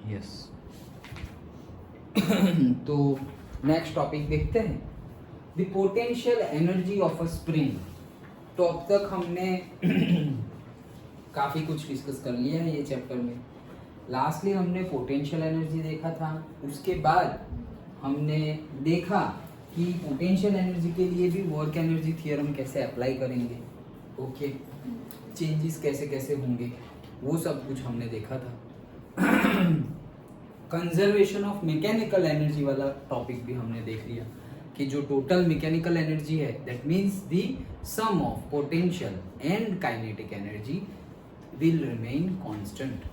Yes तो next topic देखते हैं, the potential energy of a spring. तो अब तक हमने काफ़ी कुछ डिस्कस कर लिया है ये चैप्टर में। लास्टली हमने पोटेंशियल एनर्जी देखा था, उसके बाद हमने देखा कि पोटेंशियल एनर्जी के लिए भी वर्क एनर्जी थ्योरम कैसे अप्लाई करेंगे, ओके, चेंजेस कैसे कैसे होंगे, वो सब कुछ हमने देखा था। कंजर्वेशन ऑफ मैकेनिकल एनर्जी वाला टॉपिक भी हमने देख लिया कि जो टोटल मैकेनिकल एनर्जी है that means the sum of potential and kinetic energy will remain constant.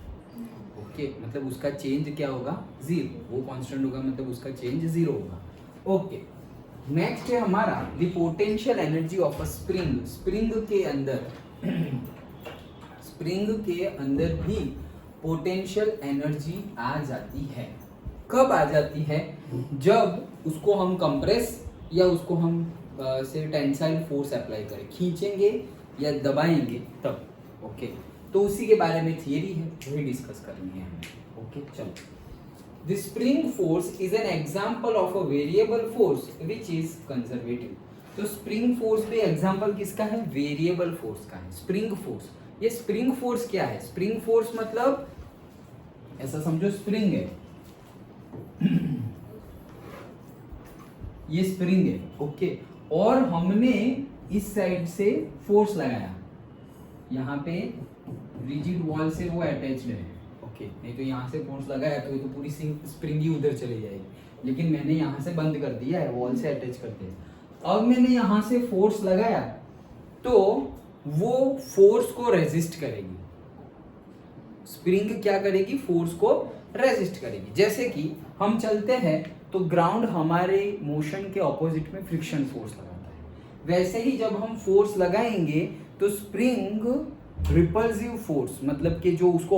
Okay, मतलब उसका चेंज क्या होगा, जीरो, वो कांस्टेंट होगा मतलब उसका चेंज जीरो होगा। ओके, नेक्स्ट है हमारा the potential energy of a spring. Spring के अंदर भी पोटेंशियल एनर्जी आ जाती है। कब आ जाती है, जब उसको हम कंप्रेस या उसको हम से टेंसाइल फोर्स अप्लाई करें, खींचेंगे या दबाएंगे तब। ओके, तो उसी के बारे में थियरी है, वही डिस्कस करनी है हमें। ओके, चलो, the spring force is an example of a variable force which is conservative. तो स्प्रिंग फोर्स भी एग्जांपल किसका है, वेरिएबल फोर्स का है, स्प्रिंग फोर्स। ये स्प्रिंग फोर्स क्या है, स्प्रिंग फोर्स मतलब ऐसा समझो स्प्रिंग है, ये स्प्रिंग है, ओके, और हमने इस साइड से फोर्स लगाया, यहाँ पे रिजिड वॉल से वो अटैच्ड है, ओके, नहीं तो यहाँ से फोर्स लगाया तो ये तो पूरी स्प्रिंग ही उधर चली जाएगी, लेकिन मैंने यहाँ से बंद कर दिया है, वॉल से अटैच करते हैं। अब मैंने यहाँ से फोर्स लगाया तो वो फोर्स को रेजिस्ट करेगी, स्प्रिंग क्या करेगी, फोर्स को रेजिस्ट करेगी। जैसे कि हम चलते हैं तो ग्राउंड हमारे मोशन के ऑपोजिट में फ्रिक्शन फोर्स लगाता है, वैसे ही जब हम फोर्स लगाएंगे तो स्प्रिंग रिपल्सिव फोर्स मतलब कि जो उसको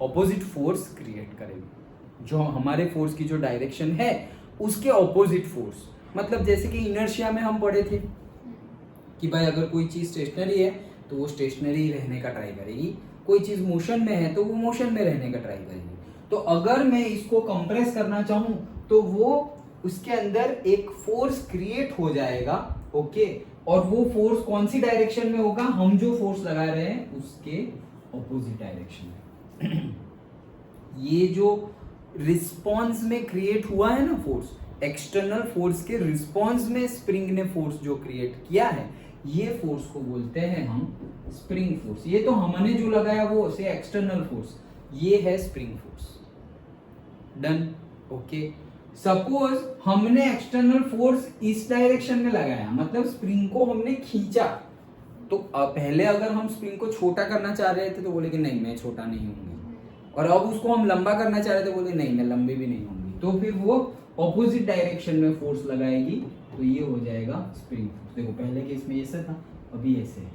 ऑपोजिट फोर्स क्रिएट करेगी, जो हमारे फोर्स की जो डायरेक्शन है उसके ऑपोजिट फोर्स। मतलब जैसे कि इनर्शिया में हम पढ़े थे कि भाई अगर कोई चीज स्टेशनरी है तो वो स्टेशनरी रहने का ट्राई करेगी, कोई चीज मोशन में है तो वो मोशन में रहने का ट्राई करेगी। तो अगर मैं इसको कंप्रेस करना चाहूं तो वो उसके अंदर एक फोर्स क्रिएट हो जाएगा, ओके, और वो फोर्स कौन सी डायरेक्शन में होगा, हम जो फोर्स लगा रहे हैं उसके ऑपोजिट डायरेक्शन में। ये जो रिस्पॉन्स में क्रिएट हुआ है ना फोर्स, एक्सटर्नल फोर्स के रिस्पॉन्स में स्प्रिंग ने फोर्स जो क्रिएट किया है, ये फोर्स को बोलते हैं हम स्प्रिंग फोर्स। ये तो हमने जो लगाया वो से एक्सटर्नल फोर्स, ये है spring force. Done, okay. Suppose हमने एक्सटर्नल फोर्स इस डायरेक्शन में लगाया, मतलब स्प्रिंग को हमने खींचा, तो पहले अगर हम स्प्रिंग को छोटा करना चाह रहे थे तो बोले कि नहीं मैं छोटा नहीं होंगी, और अब उसको हम लंबा करना चाह रहे थे, बोले नहीं मैं लंबी भी नहीं होंगी, तो फिर वो ऑपोजिट डायरेक्शन में फोर्स लगाएगी, तो ये हो जाएगा स्प्रिंग फोर्स। देखो पहले केस में ऐसा था, अभी ऐसे है,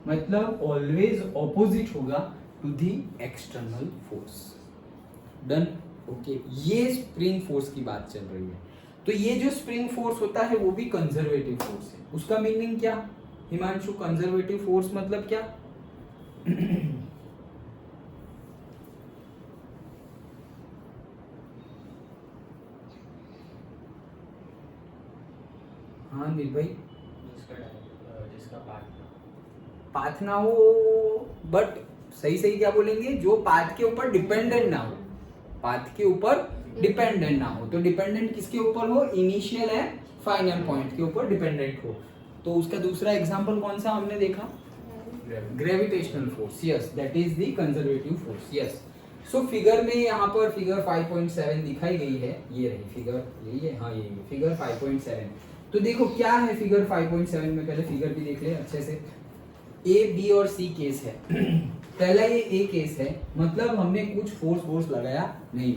मतलब ऑलवेज ऑपोजिट होगा to the external force. Done, okay, ये स्प्रिंग फोर्स की बात चल रही है। तो ये जो स्प्रिंग फोर्स होता है वो भी कंजर्वेटिव फोर्स है। उसका मीनिंग क्या हिमांशु, कंजर्वेटिव फोर्स मतलब क्या? हाँ नील भाई, जिसका पाथ ना हो, बट सही क्या बोलेंगे, जो पाथ के ऊपर डिपेंडेंट ना हो, पाथ के ऊपर डिपेंडेंट ना हो। तो डिपेंडेंट किसके ऊपर हो, इनिशियल एंड फाइनल पॉइंट के ऊपर डिपेंडेंट हो। तो उसका दूसरा एग्जांपल कौन सा हमने देखा, gravitational force, yes, that is the conservative force, yes. So figure में यहाँ पर फिगर 5.7 दिखाई गई है, ये रही फिगर, यही है, हाँ यही है फिगर 5.7। तो देखो क्या है फिगर 5.7 में, पहले फिगर भी देख ले अच्छे से। ए, बी और सी केस है। पहला ये ए केस है, मतलब हमने कुछ फोर्स लगाया नहीं,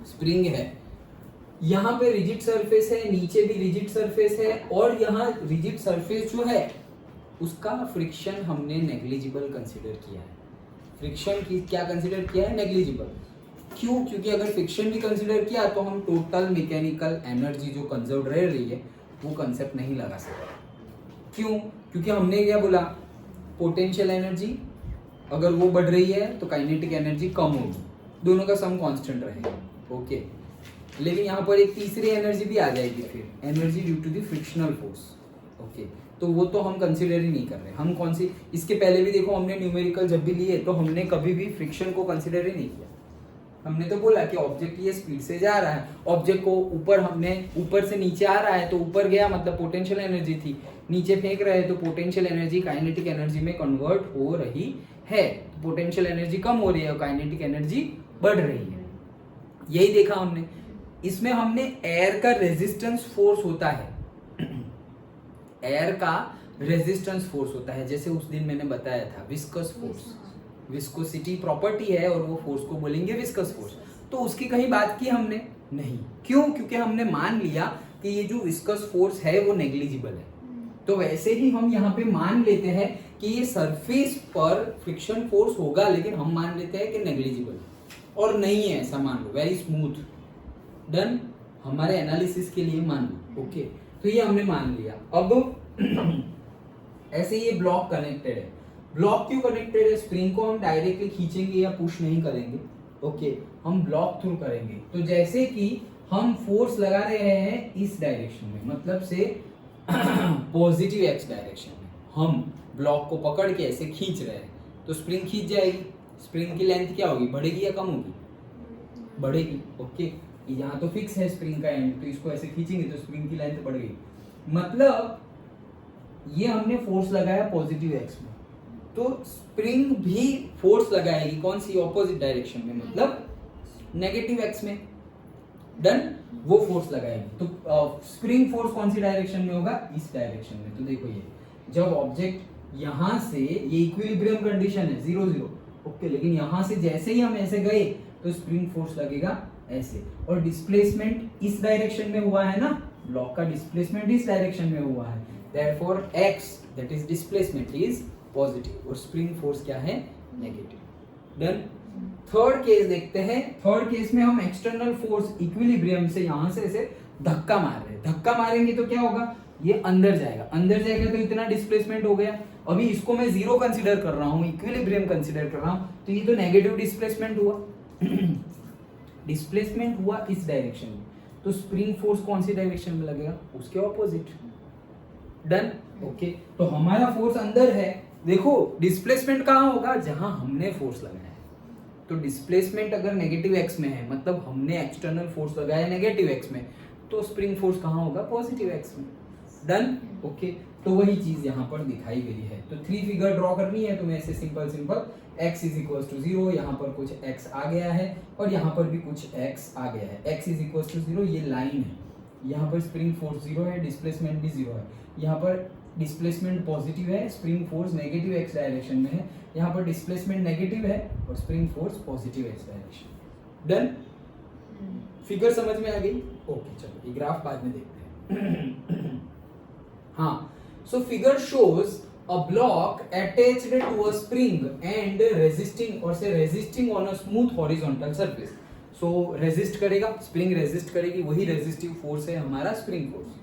स्प्रिंग है, यहाँ पे रिजिड सरफेस है, नीचे भी रिजिड सरफेस है, और यहाँ रिजिड सरफेस जो है उसका फ्रिक्शन हमने नेग्लिजिबल कंसीडर किया है। फ्रिक्शन की क्या कंसीडर किया है, नेग्लिजिबल। क्यों? क्योंकि अगर फ्रिक्शन भी कंसीडर किया तो हम टोटल मैकेनिकल एनर्जी जो कंजर्व रह रही है वो कंसेप्ट नहीं लगा सकते। क्यों? क्योंकि हमने क्या बोला, पोटेंशियल एनर्जी अगर वो बढ़ रही है तो काइनेटिक एनर्जी कम होगी, दोनों का सम कांस्टेंट रहेगा। ओके, लेकिन यहाँ पर एक तीसरी एनर्जी भी आ जाएगी, फिर energy due to the frictional force. Okay, तो वो तो हम कंसीडर ही नहीं कर रहे। हम कौन सी, इसके पहले भी देखो हमने न्यूमेरिकल जब भी लिए तो हमने कभी भी फ्रिक्शन को कंसीडर ही नहीं किया। हमने तो बोला कि ऑब्जेक्ट ये स्पीड से जा रहा है, ऑब्जेक्ट को ऊपर हमने ऊपर से नीचे आ रहा है तो ऊपर गया मतलब पोटेंशियल एनर्जी थी, नीचे फेंक रहे हैं तो पोटेंशियल एनर्जी काइनेटिक एनर्जी में कन्वर्ट हो रही है। पोटेंशियल एनर्जी कम हो रही है और काइनेटिक एनर्जी बढ़ रही है, यही देखा हमने। इसमें हमने एयर का रेजिस्टेंस फोर्स होता है, एयर का रेजिस्टेंस फोर्स होता है, जैसे उस दिन मैंने बताया था विस्कस फोर्स, विस्कोसिटी प्रॉपर्टी है और वो फोर्स को बोलेंगे विस्कस फोर्स। तो उसकी कहीं बात की हमने नहीं, क्यों? क्योंकि हमने मान लिया कि ये जो विस्कस फोर्स है वो नेग्लिजिबल है। तो वैसे ही हम यहाँ पे मान लेते हैं कि ये सरफेस पर फ्रिक्शन फोर्स होगा, लेकिन हम मान लेते हैं कि नेग्लिजिबल, और नहीं है ऐसा मान लो, वेरी स्मूथ, डन, हमारे एनालिसिस के लिए मान लो। ओके, तो ये हमने मान लिया। अब ऐसे ये ब्लॉक कनेक्टेड है, ब्लॉक क्यों कनेक्टेड है? स्प्रिंग को हम डायरेक्टली खींचेंगे या पुश नहीं करेंगे, ओके, हम ब्लॉक थ्रू करेंगे। तो जैसे कि हम फोर्स लगा रहे हैं इस डायरेक्शन में, मतलब से पॉजिटिव एक्स डायरेक्शन में, हम ब्लॉक को पकड़ के ऐसे खींच रहे हैं तो स्प्रिंग खींच जाएगी। स्प्रिंग की लेंथ क्या होगी, बढ़ेगी या कम होगी? बढ़ेगी। ओके, यहाँ तो फिक्स है स्प्रिंग का एंड, तो इसको ऐसे खींचेंगे तो स्प्रिंग की लेंथ बढ़ेगी। मतलब ये हमने फोर्स लगाया पॉजिटिव एक्स में, तो स्प्रिंग भी फोर्स लगाएगी कौन सी, ऑपोजिट डायरेक्शन में, मतलब नेगेटिव एक्स में, डन, वो फोर्स लगाएगी। तो स्प्रिंग फोर्स कौन सी डायरेक्शन में होगा, इस डायरेक्शन में। तो देखो ये जब ऑब्जेक्ट यहां से, ये इक्विलिब्रियम कंडीशन है 0 0, ओके, लेकिन यहां से जैसे ही हम ऐसे गए तो स्प्रिंग फोर्स लगेगा ऐसे, और डिस्प्लेसमेंट इस डायरेक्शन में हुआ है ना, ब्लॉक का डिस्प्लेसमेंट इस डायरेक्शन में हुआ है, therefore x that is displacement is positive और स्प्रिंग फोर्स क्या है, नेगेटिव। डन। थर्ड केस देखते हैं। थर्ड केस में हम एक्सटर्नल फोर्स इक्विलिब्रियम से यहां से ऐसे धक्का मार रहे हैं, धक्का मारेंगे तो क्या होगा, ये अंदर जाएगा, अंदर जाएगा तो इतना डिस्प्लेसमेंट हो गया। अभी इसको मैं जीरो कंसीडर कर रहा हूँ, इक्विलिब्रियम कंसीडर कर रहा हूँ, तो ये तो नेगेटिव डिस्प्लेसमेंट हुआ। डिस्प्लेसमेंट हुआ इस डायरेक्शन में, तो स्प्रिंग फोर्स कौन सी डायरेक्शन में लगेगा, उसके ऑपोजिट। डन। ओके, तो हमारा फोर्स अंदर है, देखो डिस्प्लेसमेंट कहाँ होगा, जहां हमने फोर्स लगाया है। तो डिस्प्लेसमेंट अगर नेगेटिव एक्स में है, मतलब हमने एक्सटर्नल फोर्स लगाया नेगेटिव एक्स में, तो स्प्रिंग फोर्स कहाँ होगा, पॉजिटिव एक्स में। डन। ओके, तो वही चीज यहाँ पर दिखाई गई है। तो 3 फिगर ड्रॉ करनी है, तो मैं ऐसे simple x is equal to 0, यहाँ पर कुछ x आ गया है और यहाँ पर भी कुछ x आ गया है। x इज इक्वल टू 0 ये लाइन है, यहाँ पर स्प्रिंग फोर्स 0 है, डिस्प्लेसमेंट भी 0 है, यहाँ पर डिस्प्लेसमेंट पॉजिटिव है, spring force negative x direction में है, यहाँ पर डिस्प्लेसमेंट नेगेटिव है और spring force positive x direction. Done. Figure समझ में आ गई? ओके, चलो ये ग्राफ बाद में देखते हैं। हाँ, so figure shows a block attached to a spring and resisting or say resisting on a smooth horizontal surface. So resist करेगा, spring resist करेगी, वही resistive force है हमारा spring force.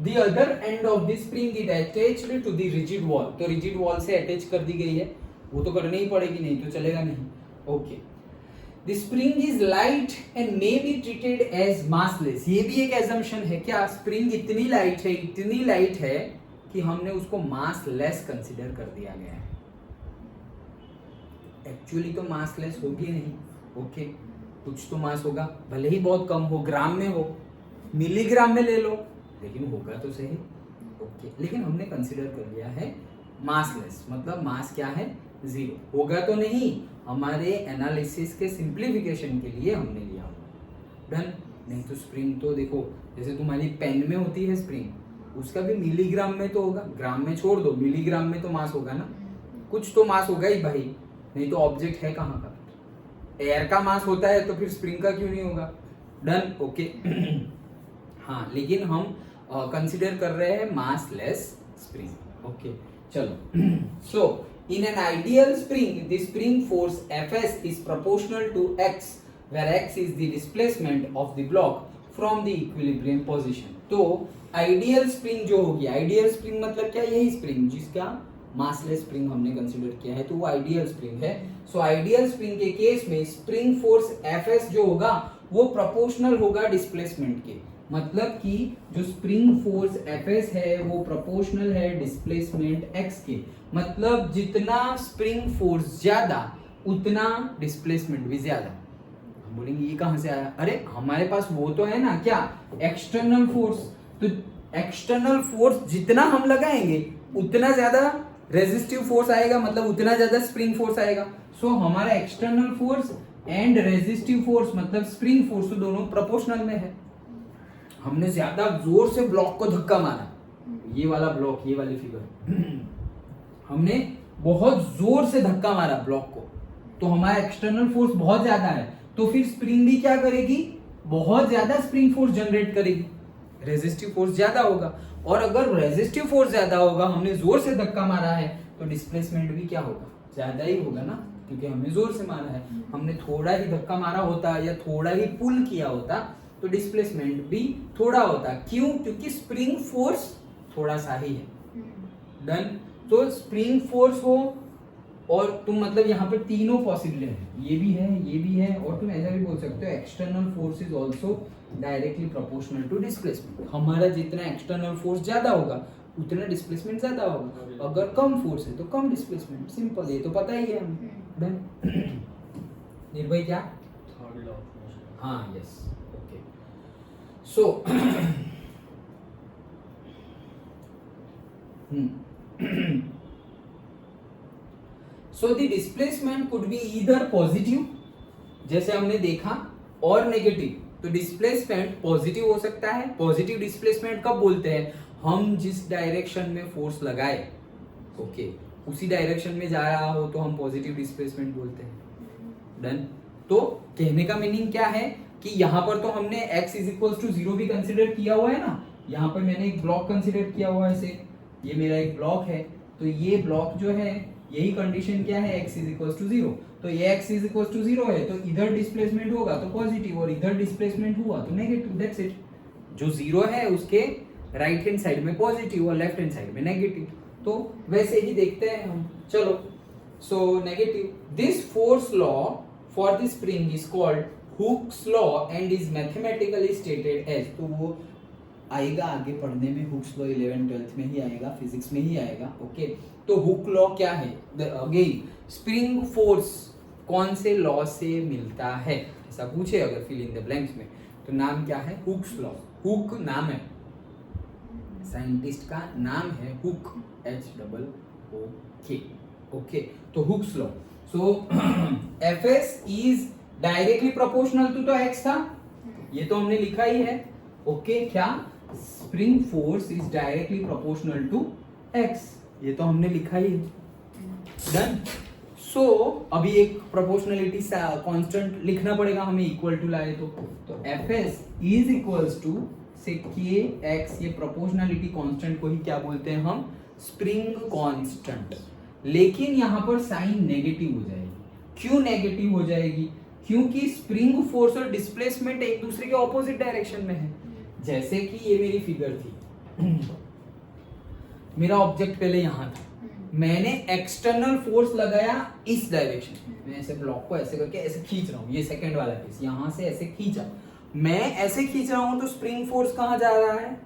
The other end of the spring is attached to the rigid wall. तो rigid wall से attach कर दी गई है, वो तो करनी ही पड़ेगी, नहीं तो चलेगा नहीं. Okay. The spring is light and may be treated as massless. ये भी एक assumption है क्या, spring इतनी light है कि हमने उसको massless consider कर दिया गया है. Actually तो massless होगी नहीं. Okay, कुछ तो मास होगा, भले ही बहुत कम हो, ग्राम में हो, मिलीग्राम में ले लो, लेकिन होगा तो सही. Okay, लेकिन हमने कंसिडर कर लिया है massless, मतलब मास क्या है, 0. होगा तो नहीं, हमारे एनालिसिस के सिंप्लीफिकेशन के लिए हमने लिया होगा. डन. नहीं तो स्प्रिंग तो देखो, जैसे तुम्हारी पेन में होती है स्प्रिंग, उसका भी मिलीग्राम में तो होगा, ग्राम में छोड़ दो, मिलीग्राम में तो मास होगा ना, कुछ तो मास होगा ही भाई, नहीं तो ऑब्जेक्ट है कहाँ का. एयर का मास होता है तो फिर स्प्रिंग का क्यों नहीं होगा. डन. ओके. हाँ, लेकिन हम कंसिडर कर रहे हैं मासलेस स्प्रिंग. ओके, चलो. सो in an ideal spring, the spring force Fs is proportional to x, where x is the displacement of the block from the equilibrium position. तो आइडियल स्प्रिंग जो होगी, आइडियल स्प्रिंग मतलब क्या, यही spring जिसका massless spring हमने consider किया है, तो वो आइडियल स्प्रिंग है सो आइडियल स्प्रिंग के केस में स्प्रिंग फोर्स Fs जो होगा वो प्रोपोर्शनल होगा डिस्प्लेसमेंट के, मतलब कि जो स्प्रिंग फोर्स Fs है वो प्रोपोर्शनल है डिस्प्लेसमेंट x के, मतलब जितना स्प्रिंग फोर्स ज्यादा उतना डिस्प्लेसमेंट भी ज्यादा। हम बोलेंगे ये कहां से आया, अरे हमारे पास वो तो है ना क्या, एक्सटर्नल फोर्स। तो एक्सटर्नल फोर्स जितना हम लगाएंगे उतना ज्यादा रेजिस्टिव फोर्स आएगा, मतलब उतना ज्यादा स्प्रिंग फोर्स आएगा। सो हमारा external force and resistive force मतलब स्प्रिंग फोर्स तो दोनों प्रोपोर्शनल में है। हमने ज्यादा जोर से ब्लॉक को धक्का मारा, ये वाला ब्लॉक, ये वाली फिगर हमने बहुत जोर से धक्का मारा ब्लॉक को, तो हमारा एक्सटर्नल फोर्स बहुत ज्यादा है, तो फिर स्प्रिंग भी क्या करेगी, बहुत ज्यादा स्प्रिंग फोर्स जनरेट करेगी, रेजिस्टिव फोर्स ज्यादा होगा। और अगर रेजिस्टिव फोर्स ज्यादा होगा, हमने जोर से धक्का मारा है, तो डिस्प्लेसमेंट भी क्या होगा, ज्यादा ही होगा ना, क्योंकि हमने जोर से मारा है। हमने थोड़ा ही धक्का मारा होता या थोड़ा ही पुल किया होता तो डिस्प्लेसमेंट भी थोड़ा होता। क्यों, क्योंकि स्प्रिंग फोर्स थोड़ा सा ही है। डन। तो स्प्रिंग फोर्स हो और तुम मतलब यहाँ पर तीनों पॉसिबल है, ये भी है, ये भी है, और तुम ऐसा भी बोल सकते हो external force is also directly proportional to displacement. हमारा जितना एक्सटर्नल फोर्स ज्यादा होगा उतना डिस्प्लेसमेंट ज्यादा होगा, अगर कम फोर्स है तो कम डिस्प्लेसमेंट, सिंपल, ये तो पता ही है हमें। डन। निर्भय क्या, थर्ड लॉ ऑफ मोशन। हाँ, yes, okay. So so the displacement could be either positive, जैसे हमने देखा, और नेगेटिव। तो डिस्प्लेसमेंट पॉजिटिव हो सकता है। पॉजिटिव डिस्प्लेसमेंट कब बोलते हैं, हम जिस डायरेक्शन में फोर्स लगाए, ओके, उसी डायरेक्शन में जा रहा हो तो हम पॉजिटिव डिस्प्लेसमेंट बोलते हैं। डन। तो कहने का मीनिंग क्या है कि यहाँ पर तो हमने x इज इक्वल टू 0 भी कंसिडर किया हुआ है ना, यहाँ पर मैंने एक ब्लॉक कंसिडर किया हुआ है, ऐसे ये मेरा एक ब्लॉक है, तो ये ब्लॉक जो है, यही कंडीशन क्या है, x इज इक्वल टू 0, तो ये x इज इक्वल टू 0 है, तो इधर डिस्प्लेसमेंट होगा तो पॉजिटिव और इधर डिस्प्लेसमेंट हुआ तो नेगेटिव, दैट्स इट। जो 0 है उसके राइट हैंड साइड में पॉजिटिव और लेफ्ट हैंड साइड में नेगेटिव, तो वैसे ही देखते हैं हम। चलो, so negative, this force law for the spring is called Hooke's law and is mathematically stated as, तो वो आएगा आगे पढ़ने में, हुक्स लॉ 11th 12th में ही आएगा, फिजिक्स में ही आएगा, ओके। तो हुक लॉ क्या है, अगेन स्प्रिंग फोर्स कौन से लॉ से मिलता है, ऐसा पूछे अगर फिल इन द ब्लैंक्स में, तो नाम क्या है, हुक्स लॉ। हुक नाम है, साइंटिस्ट का नाम है हुक, HOOK, ओके। तो Hooke's law, so Fs is directly proportional to, तो x था, ये तो हमने लिखा ही है, ओके। क्या, spring force is directly proportional to x, ये तो हमने लिखा ही है। डन। सो अभी एक प्रोपोर्शनलिटी कांस्टेंट लिखना पड़ेगा हमें, इक्वल टू लाए तो Fs इज इक्वल्स टू से kx, ये प्रोपोर्शनलिटी कांस्टेंट को ही क्या बोलते हैं हम, स्प्रिंग कांस्टेंट। लेकिन यहाँ पर साइन नेगेटिव हो जाएगी। क्यों नेगेटिव हो जाएगी, क्योंकि स्प्रिंग फोर्स और डिस्प्लेसमेंट एक दूसरे के ऑपोजिट डायरेक्शन में है। जैसे कि ये मेरी फिगर थी, मेरा ऑब्जेक्ट पहले यहाँ था, मैंने एक्सटर्नल फोर्स लगाया इस डायरेक्शन, मैं ऐसे ब्लॉक को ऐसे करके ऐसे खींच रहा हूँ, ये सेकंड वाला पीस यहाँ से ऐसे खींचा, मैं ऐसे खींच रहा हूँ, तो स्प्रिंग फोर्स कहाँ जा रहा है,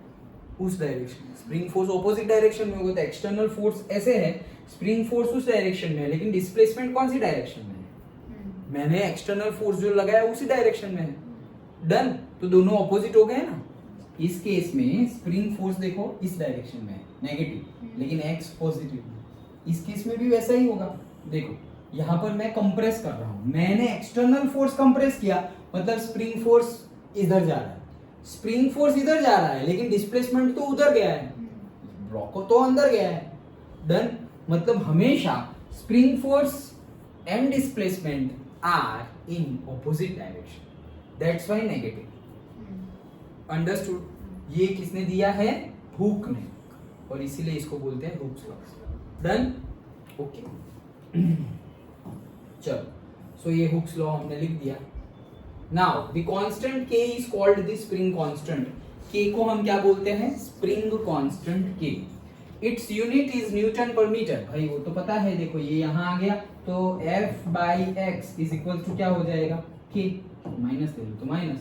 उस डायरेक्शन में। स्प्रिंग फोर्स ऑपोजिट डायरेक्शन में होगा, तो एक्सटर्नल फोर्स ऐसे है, स्प्रिंग फोर्स उस डायरेक्शन में है, लेकिन डिस्प्लेसमेंट कौन सी डायरेक्शन में है, मैंने एक्सटर्नल फोर्स जो लगाया उसी डायरेक्शन में है। डन। तो दोनों ऑपोजिट हो गए ना। इस केस में स्प्रिंग फोर्स देखो इस डायरेक्शन में है, नेगेटिव, लेकिन x पॉजिटिव। इस केस में भी वैसा ही होगा। देखो यहाँ पर मैं कंप्रेस कर रहा हूँ, मैंने एक्सटर्नल फोर्स कंप्रेस किया, मतलब स्प्रिंग फोर्स इधर जा रहा है, स्प्रिंग फोर्स इधर जा रहा है, लेकिन डिस्प्लेसमेंट तो उधर गया है, ब्लॉक को तो अंदर गया है। डन। मतलब हमेशा spring force and displacement are in opposite direction, that's why negative. Understood. ये किसने दिया है, हुक ने, और इसीलिए इसको बोलते हैं हुक्स लॉ। Done, okay. चलो, सो ये हुक्स लॉ हमने लिख दिया। Now the constant k is called the spring constant. k को हम क्या बोलते हैं, spring constant k। Its unit is Newton पर मीटर। भाई वो तो पता है, देखो ये यहाँ आ गया, तो f by X is equal to क्या हो जाएगा, k, माइनस ले लो तो माइनस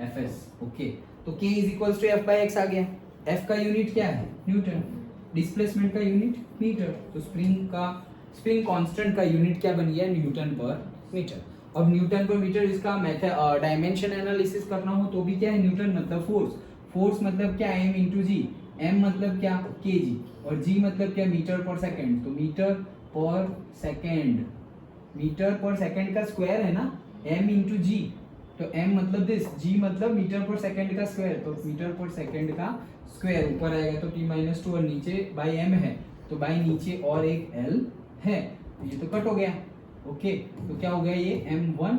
fs। ओके, तो k is equal to f by X आ गया। f का यूनिट क्या है, न्यूटन, डिस्प्लेसमेंट का यूनिट मीटर, तो स्प्रिंग कांस्टेंट का यूनिट क्या बन गया, न्यूटन पर मीटर। अब न्यूटन पर मीटर इसका मेथड डायमेंशन एनालिसिस करना हो तो भी क्या है, न्यूटन मतलब फोर्स मतलब क्या, m इंटू जी, m मतलब क्या, kg, और g मतलब क्या, मीटर पर सेकंड, तो मीटर पर सेकंड का स्क्वायर है ना, m इंटू जी, तो m मतलब दिस, g मतलब मीटर पर सेकंड का स्क्वायर, तो मीटर पर सेकंड का स्क्वायर ऊपर आएगा तो t-2 और नीचे बाई m है, तो बाई नीचे और एक l है, तो ये तो कट हो गया। ओके, तो क्या हो गया ये m1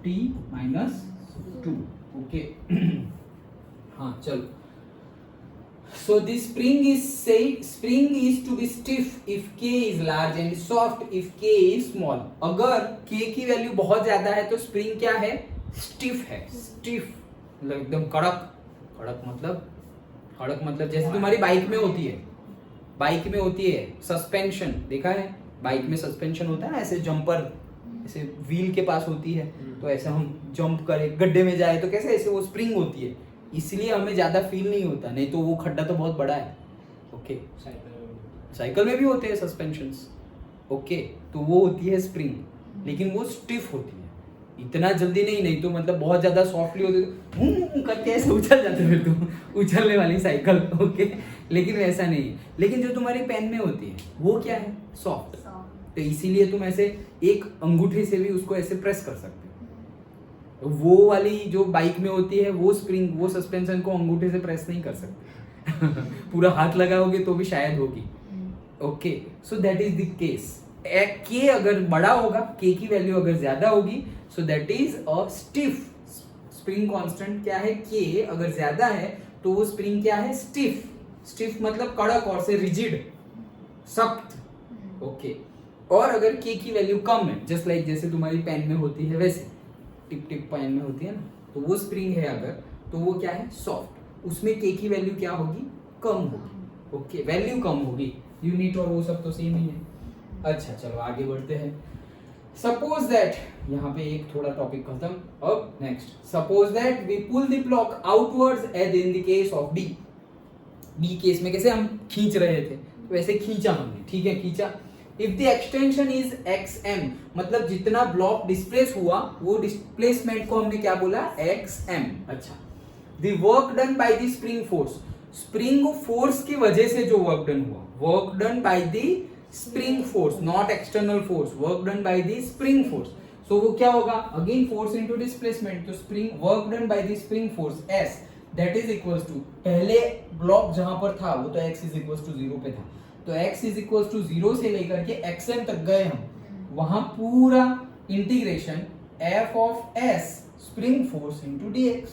t-2। ओके हाँ चलो, so this spring is to be stiff if k is large and soft if k is small। अगर k की वैल्यू बहुत ज्यादा है तो स्प्रिंग क्या है, स्टिफ है, स्टिफ मतलब एकदम कड़क मतलब जैसे तुम्हारी बाइक में होती है सस्पेंशन, देखा है बाइक में सस्पेंशन होता है ना, ऐसे जंपर ऐसे व्हील के पास होती है, तो ऐसे हम जंप करें गड्ढे में जाए तो कैसे ऐसे वो स्प्रिंग होती है, इसलिए हमें ज्यादा फील नहीं होता, नहीं तो वो खड्डा तो बहुत बड़ा है। ओके, साइकिल में भी होते हैं सस्पेंशंस। ओके, तो वो होती है स्प्रिंग, लेकिन वो स्टिफ होती है, इतना जल्दी नहीं तो मतलब बहुत ज्यादा सॉफ्टली होती तो करके ऐसे उछल जाते फिर तुम, उछलने वाली साइकिल। ओके, लेकिन वैसा नहीं है। लेकिन जो तुम्हारी पेन में होती है वो क्या है, सॉफ्ट, तो इसीलिए तुम ऐसे एक अंगूठे से भी उसको ऐसे प्रेस कर सकते हो। वो वाली जो बाइक में होती है वो स्प्रिंग, वो सस्पेंशन को अंगूठे से प्रेस नहीं कर सकते पूरा हाथ लगाओगे तो भी शायद होगी। Okay, so that is the case. के अगर बड़ा होगा, के की वैल्यू अगर ज्यादा होगी, सो that is a stiff. Spring constant क्या है, के अगर ज्यादा है तो वो स्प्रिंग क्या है, स्टिफ मतलब कड़क और से रिजिड, सख्त। ओके, और अगर के की वैल्यू कम है, जस्ट लाइक जैसे तुम्हारी पेन में होती है वैसे टिप पेन में होती है ना, तो वो स्प्रिंग है अगर, तो वो क्या है, सॉफ्ट, उसमें के की वैल्यू क्या होगी, कम होगी। ओके, वैल्यू कम होगी, यूनिट और वो सब तो सेम ही है। अच्छा चलो आगे बढ़ते हैं। सपोज दैट, यहाँ पे एक थोड़ा टॉपिक खत्म। अब next, suppose that we pull the block outwards as in the case of B case में कैसे हम खींच रहे थे, तो वैसे खींचा हमने, ठीक है, खींचा। If the extension is xm, मतलब जितना ब्लॉक डिस्प्लेस हुआ वो डिस्प्लेसमेंट को हमने क्या बोला, xm। अच्छा, the work done by the spring force की वजह से जो वर्क डन हुआ, work done by the spring force, not external force, work done by the spring force, so वो क्या होगा, अगेन फोर्स इनटू डिस्प्लेसमेंट, तो spring work done by the spring force s that is equals to, पहले block जहां पर था वो तो x इज इक्वल्स टू 0 पे था, तो x इज इक्वल्स टू 0 से लेकर के xm तक गए हम, वहां पूरा integration f of s spring force into dx,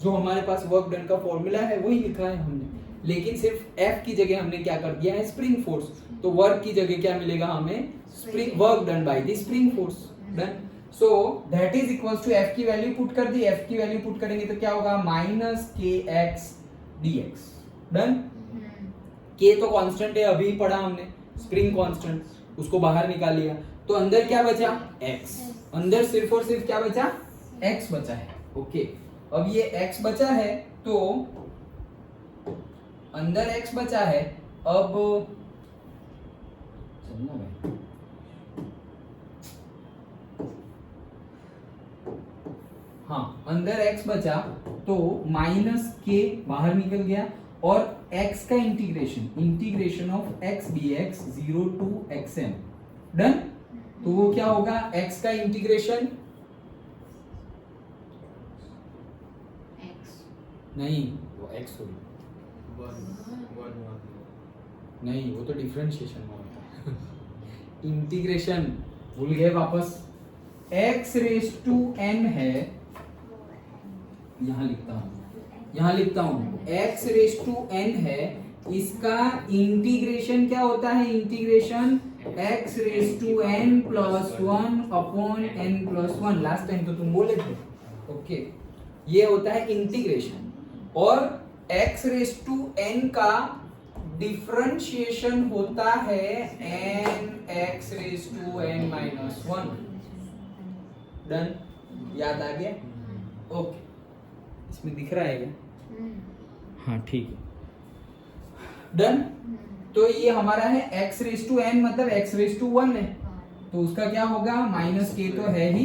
जो हमारे पास वर्क डन का फॉर्मूला है वही लिखा है हमने, लेकिन सिर्फ f की जगह हमने क्या कर दिया है, स्प्रिंग फोर्स, तो वर्क की जगह क्या मिलेगा हमें, spring work done by the spring force. Done, so that is equals to f की वैल्यू पुट कर दी, f की वैल्यू पुट करेंगे तो क्या होगा, minus kx dx। Done, k तो कांस्टेंट है, अभी पढ़ा हमने स्प्रिंग कांस्टेंट, उसको बाहर निकाल लिया, तो अंदर क्या बचा, x, अंदर सिर्फ और सिर्फ क्या बचा, x बचा है। ओके, अब ये x बचा है, तो अंदर x बचा है, अब चलना भाई, हाँ अंदर x बचा तो माइनस k बाहर निकल गया, और x का integration of x dx 0 to xm। Done, तो वो क्या होगा, x का इंटीग्रेशन नहीं, वो x होगी, नहीं वो तो डिफरेंशिएशन में होता है इंटीग्रेशन भूल गए वापस, x रेज टू n है, यहाँ लिखता हूँ x रेज टू n है, इसका इंटीग्रेशन क्या होता है, integration x raise to n plus 1 upon n plus 1, last time तो तुम बोले थे। ओके, ये होता है इंटीग्रेशन, और x रेज टू n का डिफरेंशिएशन होता है n(x)(n-1). डन, याद आ गया? ओके, इसमें दिख रहा है क्या? हाँ ठीक है, डन। तो ये हमारा है x(n), मतलब x(1) है, तो उसका क्या होगा, -k तो है ही,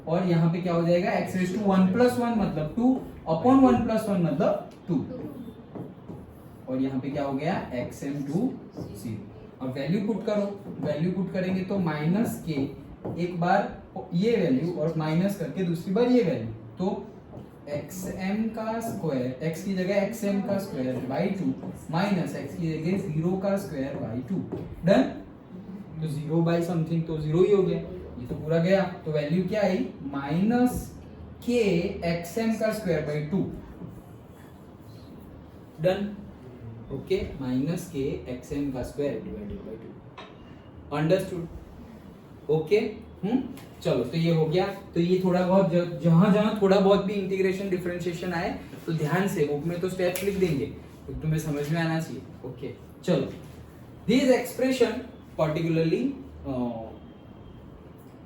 और यहाँ पे क्या हो जाएगा, x(1+1) मतलब 2/1+1 मतलब 2, और यहाँ पे क्या हो गया, xm2 0। अब वैल्यू पुट करो, वैल्यू पुट करेंगे तो -k, एक बार ये वैल्यू और माइनस करके दूसरी बार ये वैल्यू, तो xm का स्क्वायर, x की जगह xm का स्क्वायर बाई 2 माइनस x की जगह 0 का स्क्वायर बाई 2। डन। तो 0 बाई समथिंग तो 0 ही हो गया, ये तो पूरा गया, तो वैल्यू क्या आई, -k xm का square by 2। Done. Okay, -k xm का square divided by 2। Understood? Okay, चलो, तो ये हो गया। तो ये थोड़ा बहुत जहां जहां थोड़ा बहुत भी इंटीग्रेशन डिफरेंशिएशन आए तो ध्यान से, बुक में तो स्टेप्स लिख देंगे, तो तुम्हें समझ में आना चाहिए। ओके, चलो, दिस एक्सप्रेशन पर्टिकुलरली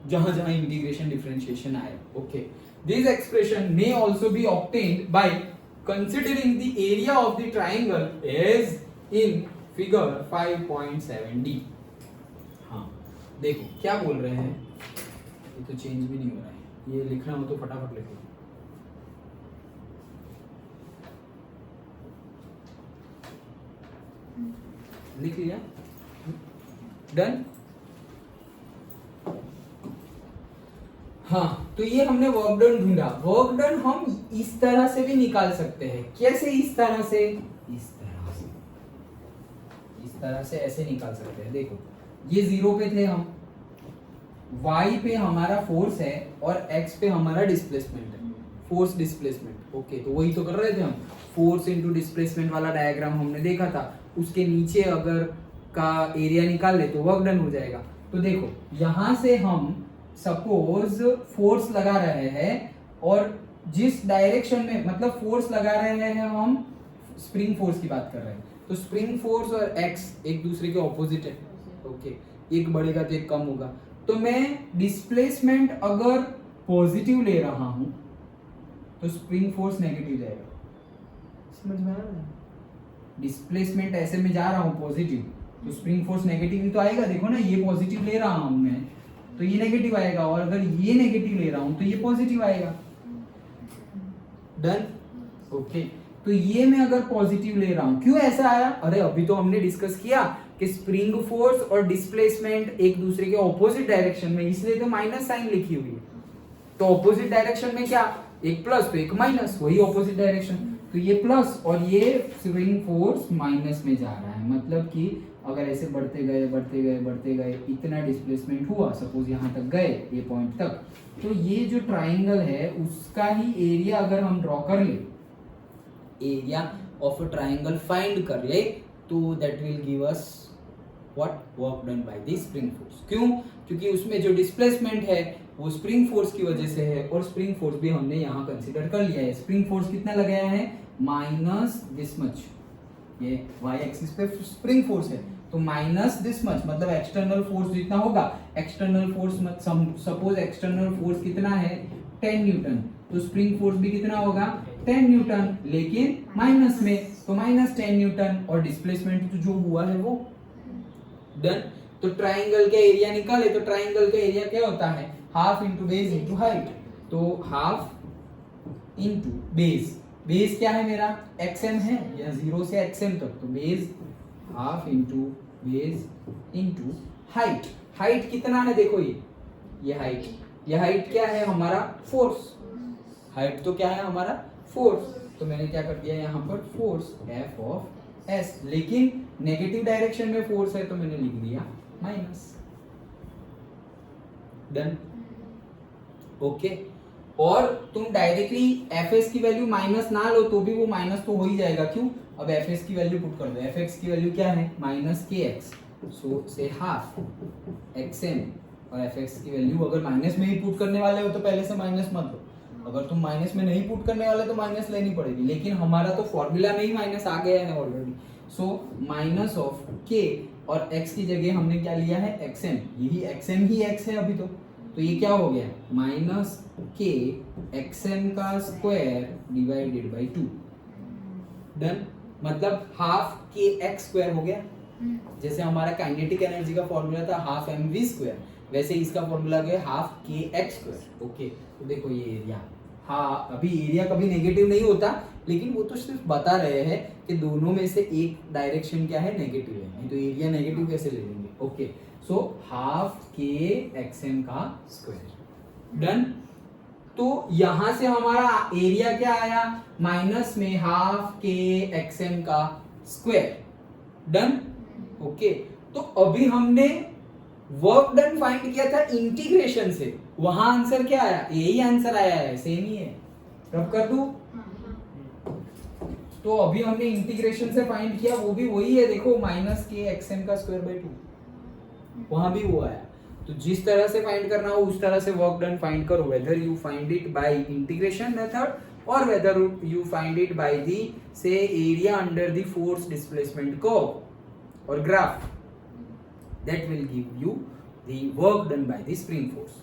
जहां जहां इंटीग्रेशन डिफरेंशिएशन आए, okay, this expression may also be obtained by considering the area of the triangle as in figure 5.7d। हाँ, देखो क्या बोल रहे हैं, ये तो चेंज भी नहीं हो रहा है, ये लिखना हो तो फटाफट लिखो। लिख लिया? डन। हाँ, तो ये हमने वर्क डन ढूंढा। वर्क डन हम इस तरह से भी निकाल सकते हैं। कैसे? इस तरह से, इस तरह से ऐसे निकाल सकते हैं। देखो, ये 0 पे थे हम, y पे हमारा फोर्स है और x पे हमारा डिस्प्लेसमेंट है, फोर्स डिस्प्लेसमेंट। ओके, तो वही तो कर रहे थे हम, फोर्स इनटू डिस्प्लेसमेंट वाला डायग्राम हमने देखा था। उसके नीचे अगर का एरिया निकाल ले तो वर्क डन हो जाएगा। तो देखो, यहां से हम सपोज फोर्स लगा रहे हैं, और जिस डायरेक्शन में, मतलब फोर्स लगा रहे हैं हम, स्प्रिंग फोर्स की बात कर रहे हैं, तो स्प्रिंग फोर्स और x एक दूसरे के ऑपोजिट है। ओके, एक बढ़ेगा तो एक कम होगा। तो मैं डिस्प्लेसमेंट अगर पॉजिटिव ले रहा हूं तो स्प्रिंग फोर्स नेगेटिव जाएगा। समझ में आ रहा है? डिस्प्लेसमेंट ऐसे में जा रहा हूं पॉजिटिव, तो स्प्रिंग फोर्स नेगेटिव ही तो आएगा। देखो ना, ये पॉजिटिव ले रहा हूं मैं, तो ये नेगेटिव आएगा, और अगर ये नेगेटिव ले रहा हूं तो ये पॉजिटिव आएगा। डन। ओके, तो ये मैं अगर पॉजिटिव ले रहा हूं, क्यों ऐसा आया? अरे अभी तो हमने डिस्कस किया कि स्प्रिंग फोर्स और डिस्प्लेसमेंट एक दूसरे के ऑपोजिट डायरेक्शन में, इसलिए तो माइनस साइन लिखी हुई है। तो ऑपोजिट डायरेक्शन में क्या, एक प्लस तो एक माइनस, वही ऑपोजिट डायरेक्शन। तो ये प्लस और ये स्प्रिंग फोर्स माइनस में जा रहा है, मतलब कि अगर ऐसे बढ़ते गए बढ़ते गए बढ़ते गए, इतना डिस्प्लेसमेंट हुआ, सपोज यहाँ तक गए, ये पॉइंट तक, तो ये जो ट्राइंगल है उसका ही एरिया अगर हम ड्रॉ कर ले, area of a triangle find कर ले, तो that will give us what, work done by the spring force. क्यों? क्योंकि उसमें जो डिस्प्लेसमेंट है वो स्प्रिंग फोर्स की वजह से है, और स्प्रिंग फोर्स भी हमने यहाँ कंसीडर कर लिया है। स्प्रिंग फोर्स कितना लगाया है, माइनस दिस मच, ये y एक्सिस पे स्प्रिंग फोर्स है, तो माइनस दिस मच, मतलब एक्सटर्नल फोर्स जितना होगा, external force suppose external force कितना है, 10 न्यूटन, तो स्प्रिंग फोर्स भी कितना होगा, 10 न्यूटन, लेकिन माइनस में, तो -10 न्यूटन, और डिस्प्लेसमेंट तो जो हुआ है वो। डन। तो ट्राइंगल का एरिया निकाले, तो ट्राइंगल का एरिया क्या होता है, half into base into height. तो हाफ इंटू बेस, बेस क्या है मेरा, xm है, या 0 से xm तक, तो base half into base into height. Height कितना है, देखो ये हाइट, ये हाइट क्या है हमारा, फोर्स। हाइट तो क्या है हमारा, फोर्स, तो मैंने क्या कर दिया यहाँ पर, फोर्स F ऑफ S, लेकिन नेगेटिव डायरेक्शन में फोर्स है तो मैंने लिख दिया माइनस। डन। ओके, और तुम डायरेक्टली Fs की वैल्यू माइनस ना लो तो भी वो माइनस तो हो ही जाएगा। क्यों? अब Fs की वैल्यू पुट कर दो, Fx की वैल्यू क्या है, -kx, सो से हाफ xm, और Fx की वैल्यू अगर माइनस में ही पुट करने वाले हो तो पहले से माइनस मत लो, अगर तुम माइनस में नहीं पुट करने वाले तो माइनस लेनी पड़ेगी, लेकिन हमारा तो फॉर्मूला में ही माइनस आ गया है ऑलरेडी, सो माइनस ऑफ के, और x की जगह हमने क्या लिया है xm, यही xm ही x है अभी तो ये क्या हो गया माइनस के xm का स्क्वायर डिवाइडेड बाई 2। डन, मतलब हाफ के एक्स स्क्वायर हो गया। जैसे हमारा काइनेटिक एनर्जी का फॉर्मूला था हाफ एम वी स्क्वायर, वैसे इसका फॉर्मूला गया हाफ के एक्स स्क्वायर। ओके, तो देखो ये एरिया, हाँ अभी एरिया कभी नेगेटिव नहीं होता, लेकिन वो तो सिर्फ बता रहे हैं कि दोनों में से एक डायरेक्शन क्या है नेगेटिव है, नहीं तो एरिया नेगेटिव कैसे ले लेंगे। ओके, सो हाफ के एक्स एम का स्क्वायर। डन, तो यहां से हमारा एरिया क्या आया माइनस में हाफ के एक्स एम का स्क्वायर। डन, ओके, तो अभी हमने वर्क डन फाइंड किया था इंटीग्रेशन से, वहां आंसर क्या आया, यही आंसर आया है, सेम ही है। रब कर दूं, तो अभी हमने इंटीग्रेशन से फाइंड किया, वो भी वही है, देखो माइनस के एक्स एम का स्क्वायर बाई 2, वहां भी वो आया। तो जिस तरह से फाइंड करना हो उस तरह से वर्क डन फाइंड करो, whether you find it by integration method और whether you find it by the से area under the force displacement curve और graph, that will give you the work done by the spring force,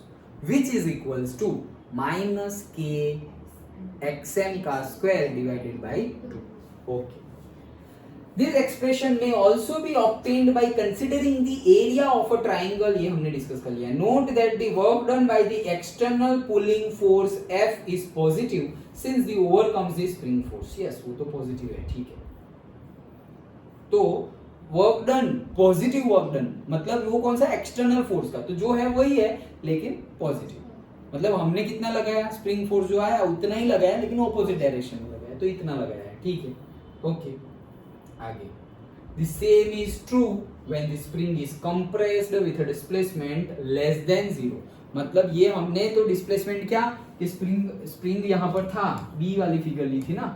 which is equals to minus k xm का square divided by 2. Okay. This expression may also be obtained by considering the area of a triangle, ये हमने discuss कर लिया। Note that the work done by the external pulling force F is positive since the overcomes the spring force. Yes, वो तो positive है, ठीक है। तो work done, positive work done, मतलब वो कौन सा एक्सटर्नल फोर्स का, तो जो है वही है लेकिन पॉजिटिव, मतलब हमने कितना लगाया, स्प्रिंग फोर्स जो आया उतना ही लगाया लेकिन ऑपोजिट डायरेक्शन में लगाया, तो इतना लगाया है, ठीक है। ओके, आगे, the same is true when the spring is compressed with a displacement less than 0, मतलब ये हमने तो डिस्प्लेसमेंट क्या कि स्प्रिंग यहाँ पर था, बी वाली फिगर ली थी ना,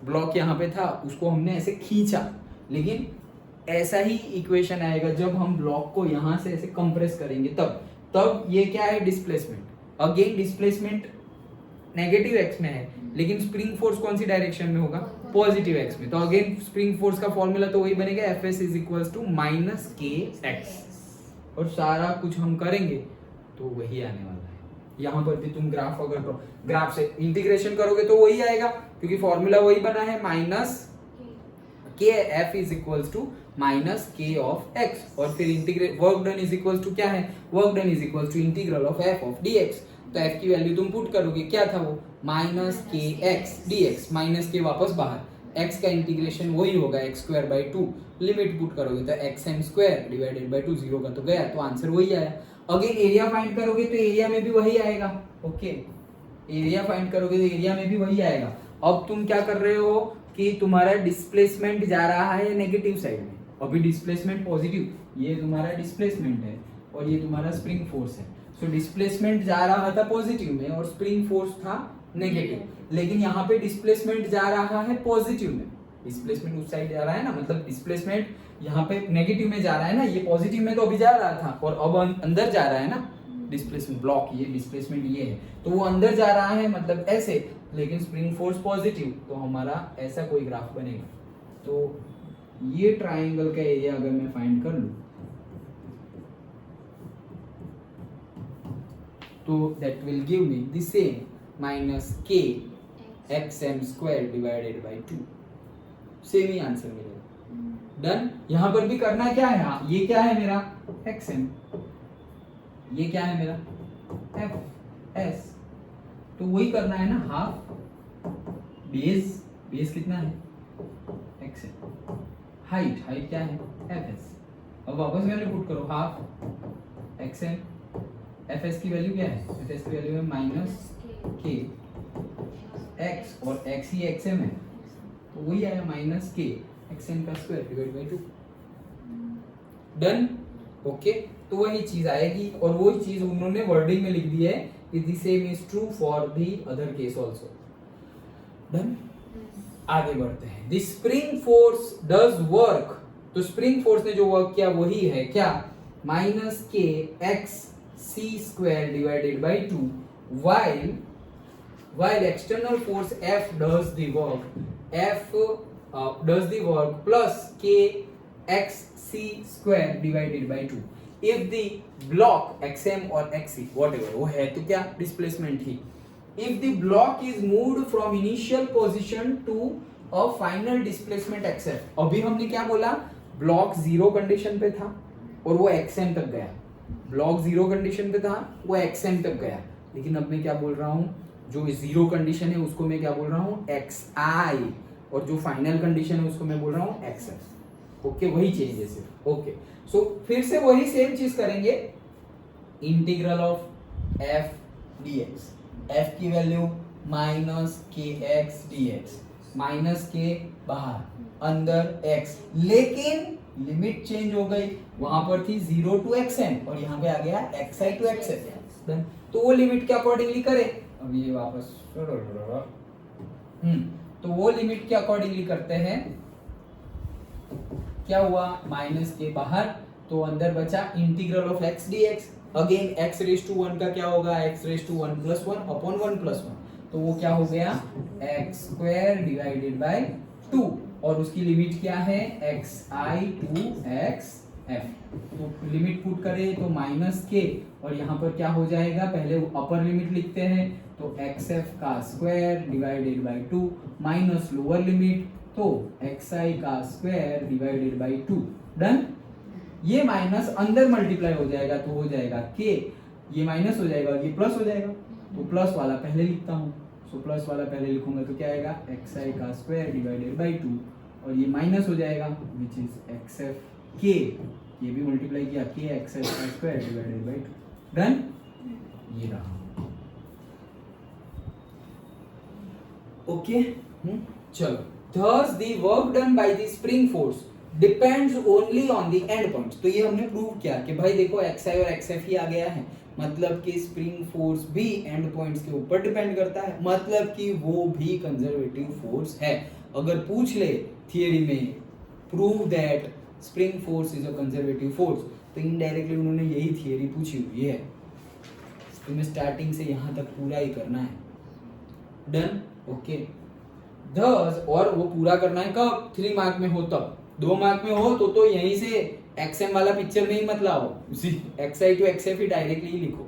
ब्लॉक यहाँ पे था, उसको हमने ऐसे खींचा, लेकिन ऐसा ही इक्वेशन आएगा जब हम ब्लॉक को यहां से ऐसे कंप्रेस करेंगे, तब ये क्या है displacement, again displacement negative x में है, लेकिन स्प्रिंग फोर्स कौन सी डायरेक्शन में होगा, पॉजिटिव एक्स में, तो अगेन स्प्रिंग फोर्स का फॉर्मूला तो वही बनेगा Fs is equals to minus K X, और सारा कुछ हम करेंगे तो वही आने वाला है। यहाँ पर भी तुम ग्राफ अगर ग्राफ से इंटीग्रेशन करोगे तो वही आएगा, क्योंकि फॉर्मूला वही बना है minus K F is equals to minus K of X, और फिर integrate work done is equals to क्या है, work done is equals to integral of F of DX, तो एफ की वैल्यू तुम पुट करोगे, क्या था वो minus K x dx, minus के वापस बाहर, एक्स का इंटीग्रेशन वही होगा X square by 2, limit put करोगे तो X M square divided by 2, 0 का तो गया, तो आंसर वही आया। अगेन एरिया फाइंड करोगे तो एरिया में भी वही आएगा। ओके, एरिया फाइंड करोगे तो एरिया में भी वही आएगा। अब तुम क्या कर रहे हो कि तुम्हारा डिस्प्लेसमेंट जा रहा है नेगेटिव साइड में, अभी डिस्प्लेसमेंट पॉजिटिव, ये तुम्हारा डिस्प्लेसमेंट है और ये तुम्हारा स्प्रिंग फोर्स है। सो डिस्प्लेसमेंट जा रहा था पॉजिटिव में और स्प्रिंग फोर्स था नेगेटिव, लेकिन यहाँ पे डिस्प्लेसमेंट जा रहा है पॉजिटिव में, डिस्प्लेसमेंट उस साइड जा रहा है ना, मतलब डिस्प्लेसमेंट यहाँ पे नेगेटिव में जा रहा है ना, ये पॉजिटिव में तो अभी जा रहा था और अब अंदर जा रहा है ना डिस्प्लेसमेंट, ब्लॉक ये डिस्प्लेसमेंट ये है, तो वो अंदर जा रहा है मतलब ऐसे, लेकिन स्प्रिंग फोर्स पॉजिटिव, तो हमारा ऐसा कोई ग्राफ बनेगा। तो ये ट्राइंगल का एरिया अगर मैं फाइंड कर लूं तो that will give me the same minus K X M square divided by 2, same ही आंसर मिलेगा। डन, यहां पर भी करना क्या है, हाँ ये क्या है मेरा एक्स एम, ये क्या है मेरा एफ एस, तो वही करना है ना, हाफ बेस कितना है एक्स एम, हाइट क्या है एफ एस, अब वापस वैल्यू पुट करो, half X M, F S की वैल्यू क्या है, एफ एस की वैल्यू है माइनस के एक्स, और एक्स ही एक्स एम है, तो वही आया माइनस के एक्स एम का square divide by 2। Done, okay, तो वही चीज आएगी, और वही चीज उन्होंने वर्डिंग में लिख दी है, the same is true for the other case also. Done, आगे बढ़ते हैं। The spring force does work, तो स्प्रिंग फोर्स ने जो वर्क किया वही है क्या, minus K X C square divided by 2, while external force F does the work, F does the work plus kxc square divided by 2 if the block xm or xc whatever वो है तो क्या displacement he if the block is moved from initial position to a final displacement xf अभी हमने क्या बोला block zero condition पे था और वो xm तक गया ब्लॉक जीरो कंडीशन पे था वो xm तक गया लेकिन अब मैं क्या बोल रहा हूँ जो जीरो कंडीशन है उसको मैं क्या बोल रहा हूँ xi और जो फाइनल कंडीशन है उसको मैं बोल रहा हूँ xf ओके वही चेंजेस है ओके सो फिर से वही सेम चीज करेंगे integral of f dx f की value minus kx dx minus के बाहर अंदर x लेकिन लिमिट चेंज हो गई वहां पर थी 0 टू xm और यहाँ पे आ गया xi टू xf तो वो लिमिट के अकॉर्डिंगली करे अब ये वापस तो वो लिमिट के अकॉर्डिंगली करते हैं क्या हुआ माइनस के बाहर तो अंदर बचा integral of x dx again x raise to 1 का क्या होगा x raise to 1 plus 1 upon 1 plus 1 तो वो क्या हो गया x स्क्वायर डिवाइडेड बाय 2 और उसकी लिमिट क्या है xi टू xf तो लिमिट पुट करें तो माइनस के और यहाँ पर क्या हो जाएगा पहले अपर लिमिट लिखते हैं तो xf का square divided by 2 minus lower limit तो xi का स्क्वायर डिवाइडेड बाय 2 डन ये माइनस अंदर मल्टीप्लाई हो जाएगा तो हो जाएगा k ये माइनस हो जाएगा ये प्लस हो जाएगा तो प्लस वाला पहले लिखता हूँ सो प्लस वाला पहले लिखूंगा तो क्या आएगा xi का स्क्वायर डिवाइडेड बाय 2 और ये माइनस हो जाएगा विच इज xf k ये भी मल्टीप्लाई किया k xf का स्क्वायर डिवाइडेड बाय 2 डन ये रहा ओके चलो thus the work done by the spring force depends only on the end points तो ये हमने प्रूव किया कि भाई देखो xi और xf ही आ गया है मतलब कि स्प्रिंग फोर्स भी एंड पॉइंट्स के ऊपर डिपेंड करता है मतलब कि वो भी कंजर्वेटिव फोर्स है अगर पूछ ले थियरी में prove that spring force is a conservative force तो इनडायरेक्टली उन्होंने यही थियरी पूछी हुई है तुम्हें स्टार्टिंग से यहाँ तक पूरा ही करना है डन ओके thus और वो पूरा करना है कब 3 मार्क में हो तब 2 मार्क में हो तो यहीं से xm वाला पिक्चर में ही मत लाओ उसी xi to xf ही डायरेक्टली ही लिखो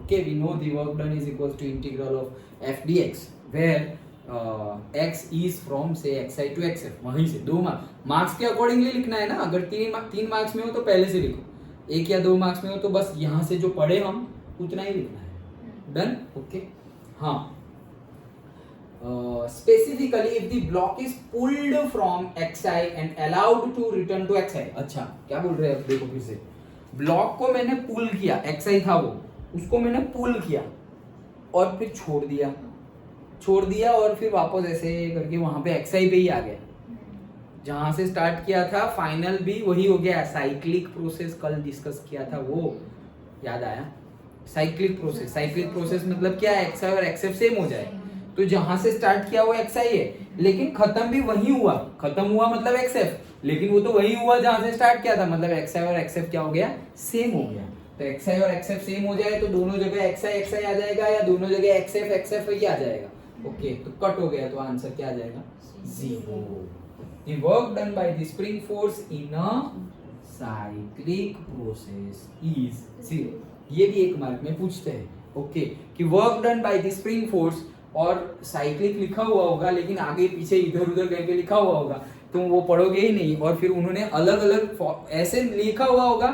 okay we know the work done is equals to integral of f dx where x is from से xi to xf वहीं से 2 मार्क्स के अकॉर्डिंगली लिखना है ना अगर 3 मार्क्स में हो तो पहले से लिखो 1 या 2 मार्क्स में हो तो बस यहाँ से जो पढ़े हम उतना ही लिखना है डन ओके हाँ specifically if the block is pulled from xi and allowed to return to xi अच्छा क्या बोल रहे हैं अब देखो फिर से ब्लॉक को मैंने पुल किया xi था वो उसको मैंने पुल किया और फिर छोड़ दिया और फिर वापस ऐसे करके वहां पे xi पे ही आ गया जहां से स्टार्ट किया था फाइनल भी वही हो गया साइक्लिक प्रोसेस कल डिस्कस किया था वो याद आया साइक्लिक प्रोसेस मतलब क्या है xi और xf सेम हो जाए तो जहां से स्टार्ट किया वो xi है लेकिन खत्म भी वही हुआ मतलब xf लेकिन वो तो वही हुआ जहां से स्टार्ट किया था मतलब xi और xf क्या हो गया सेम हो गया तो xi और xf सेम हो जाए तो दोनों जगह xi आ जाएगा या दोनों जगह xf ही आ जाएगा ओके तो कट हो गया तो आंसर क्या आ जाएगा 0 the work done by the spring force in a cyclic process is 0 ये भी 1 मार्क में पूछते हैं ओके कि work done by the spring force और साइक्लिक लिखा हुआ होगा लेकिन आगे पीछे इधर उधर करके लिखा हुआ होगा तुम वो पढ़ोगे ही नहीं और फिर उन्होंने अलग अलग ऐसे लिखा हुआ होगा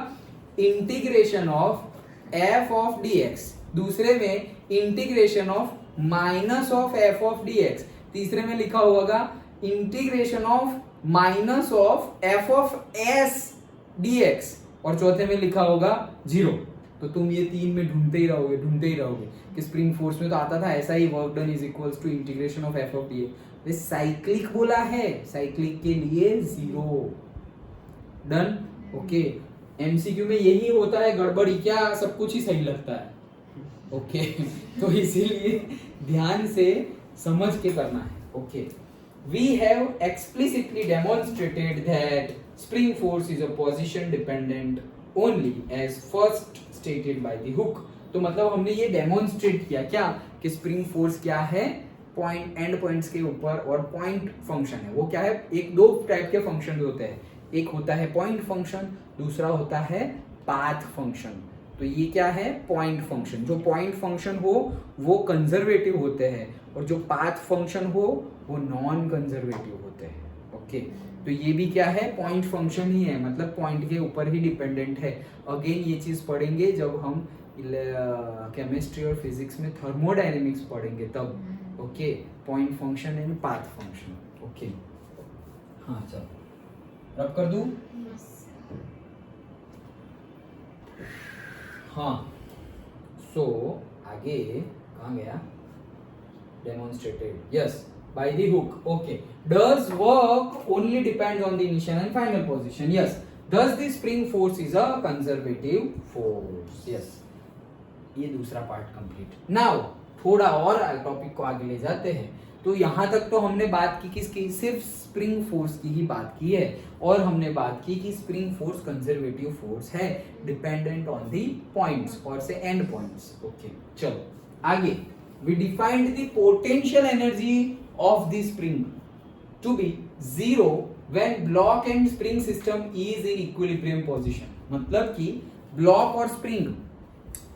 integration of f of dx दूसरे में integration of minus of f of dx तीसरे में लिखा होगा integration of minus of f of s dx और चौथे में लिखा होगा 0 तो तुम ये 3 में ढूंढते ही रहोगे कि स्प्रिंग फोर्स में तो आता था ऐसा ही work done is equals to integration of f of dx ये साइक्लिक बोला है साइक्लिक के लिए 0 डन ओके एमसीक्यू में यही होता है गड़बड़ी क्या सब कुछ ही सही लगता है ओके तो इसीलिए ध्यान से समझ के करना है okay we have explicitly demonstrated that spring force is a position dependent only as first stated by the Hooke तो मतलब हमने ये डेमोन्स्ट्रेट किया क्या कि स्प्रिंग फोर्स क्या है पॉइंट एंड पॉइंट्स के ऊपर और पॉइंट फंक्शन है। वो क्या है, एक दो टाइप के फंक्शन होते हैं, एक होता है पॉइंट फंक्शन, दूसरा होता है पाथ फंक्शन। तो ये क्या है, पॉइंट फंक्शन। जो पॉइंट फंक्शन हो वो कंजर्वेटिव होते हैं और जो पाथ फंक्शन हो वो नॉन कंजर्वेटिव होते हैं। ओके, तो ये भी क्या है, पॉइंट फंक्शन ही है, मतलब पॉइंट के ऊपर ही डिपेंडेंट है। अगेन ये चीज पढ़ेंगे जब हम केमिस्ट्री और फिजिक्स में थर्मोडायनेमिक्स पढ़ेंगे तब। Okay, point function and path function. Okay, हाँ चलो रब कर दूं। हाँ, सो आगे कहाँ गया, demonstrated, yes, by the hook. Okay, does work only depends on the initial and final position? Yes. Thus the spring force is a conservative force. Yes. ये दूसरा पार्ट कंप्लीट। नाउ थोड़ा और टॉपिक को आगे ले जाते हैं। तो यहाँ तक तो हमने बात की किसकी, सिर्फ स्प्रिंग फोर्स की ही बात की है, और हमने बात की कि स्प्रिंग फोर्स कंजर्वेटिव फोर्स है, डिपेंडेंट ऑन दी पॉइंट्स और से एंड पॉइंट्स। ओके, चलो आगे। We defined the potential energy of the spring to be zero when block and spring system is in equilibrium position। मतलब कि block और spring,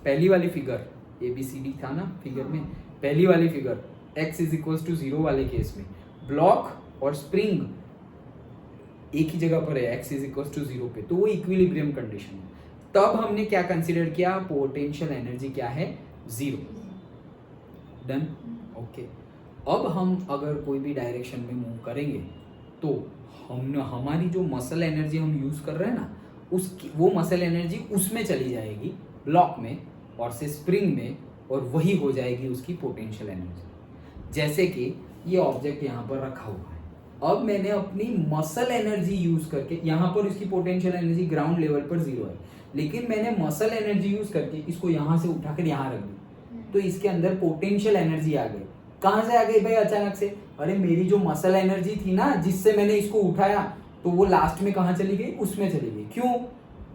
पहली वाली फिगर ABCD था ना फिगर में, पहली वाली figure x is equal to 0 वाले केस में ब्लॉक और स्प्रिंग एक ही जगह पर है, x इज इक्वल टू 0 पे, तो वो इक्विलिब्रियम कंडीशन है। तब हमने क्या कंसीडर किया, पोटेंशियल एनर्जी क्या है, 0। डन। ओके, अब हम अगर कोई भी डायरेक्शन में मूव करेंगे तो हमारी जो मसल एनर्जी हम यूज कर रहे हैं ना, उसकी वो मसल एनर्जी उसमें चली जाएगी ब्लॉक में और से स्प्रिंग में, और वही हो जाएगी उसकी पोटेंशियल एनर्जी। जैसे कि ये ऑब्जेक्ट यहाँ पर रखा हुआ है, अब मैंने अपनी मसल एनर्जी यूज करके, यहाँ पर इसकी पोटेंशियल एनर्जी ग्राउंड लेवल पर 0 है, लेकिन मैंने मसल एनर्जी यूज करके इसको यहाँ से उठाकर यहाँ रख दी, तो इसके अंदर पोटेंशियल एनर्जी आ गई। कहां से आ गई भाई अचानक से, अरे मेरी जो मसल एनर्जी थी ना जिससे मैंने इसको उठाया, तो वो लास्ट में कहां चली गई, उसमें चली गई। क्यों,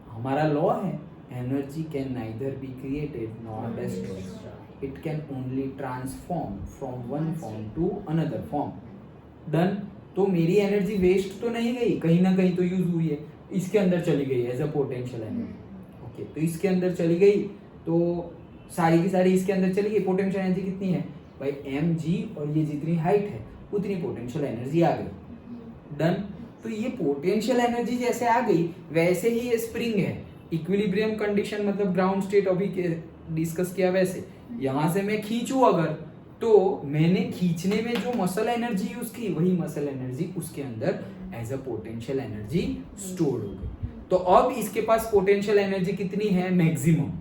हमारा लॉ है, energy can neither be created nor destroyed, it can only transform from one form to another form. Done. तो मेरी एनर्जी वेस्ट तो नहीं गई, कहीं ना कहीं तो यूज हुई है, इसके अंदर चली गई as a potential energy. Okay, तो इसके अंदर चली गई, तो सारी की सारी इसके अंदर चली गई। पोटेंशियल एनर्जी कितनी है भाई, mg, और ये जितनी हाइट है उतनी पोटेंशियल एनर्जी आ गई। डन। तो ये पोटेंशियल एनर्जी जैसे आ गई वैसे ही ये स्प्रिंग है, इक्विलिब्रियम कंडीशन मतलब ग्राउंड स्टेट अभी डिस्कस किया वैसे। यहां से मैं खींचूं अगर, तो मैंने खींचने में जो मसल एनर्जी यूज की वही मसल एनर्जी उसके अंदर as a potential energy store हो गई। तो अब इसके पास पोटेंशियल एनर्जी कितनी है, मैक्सिमम।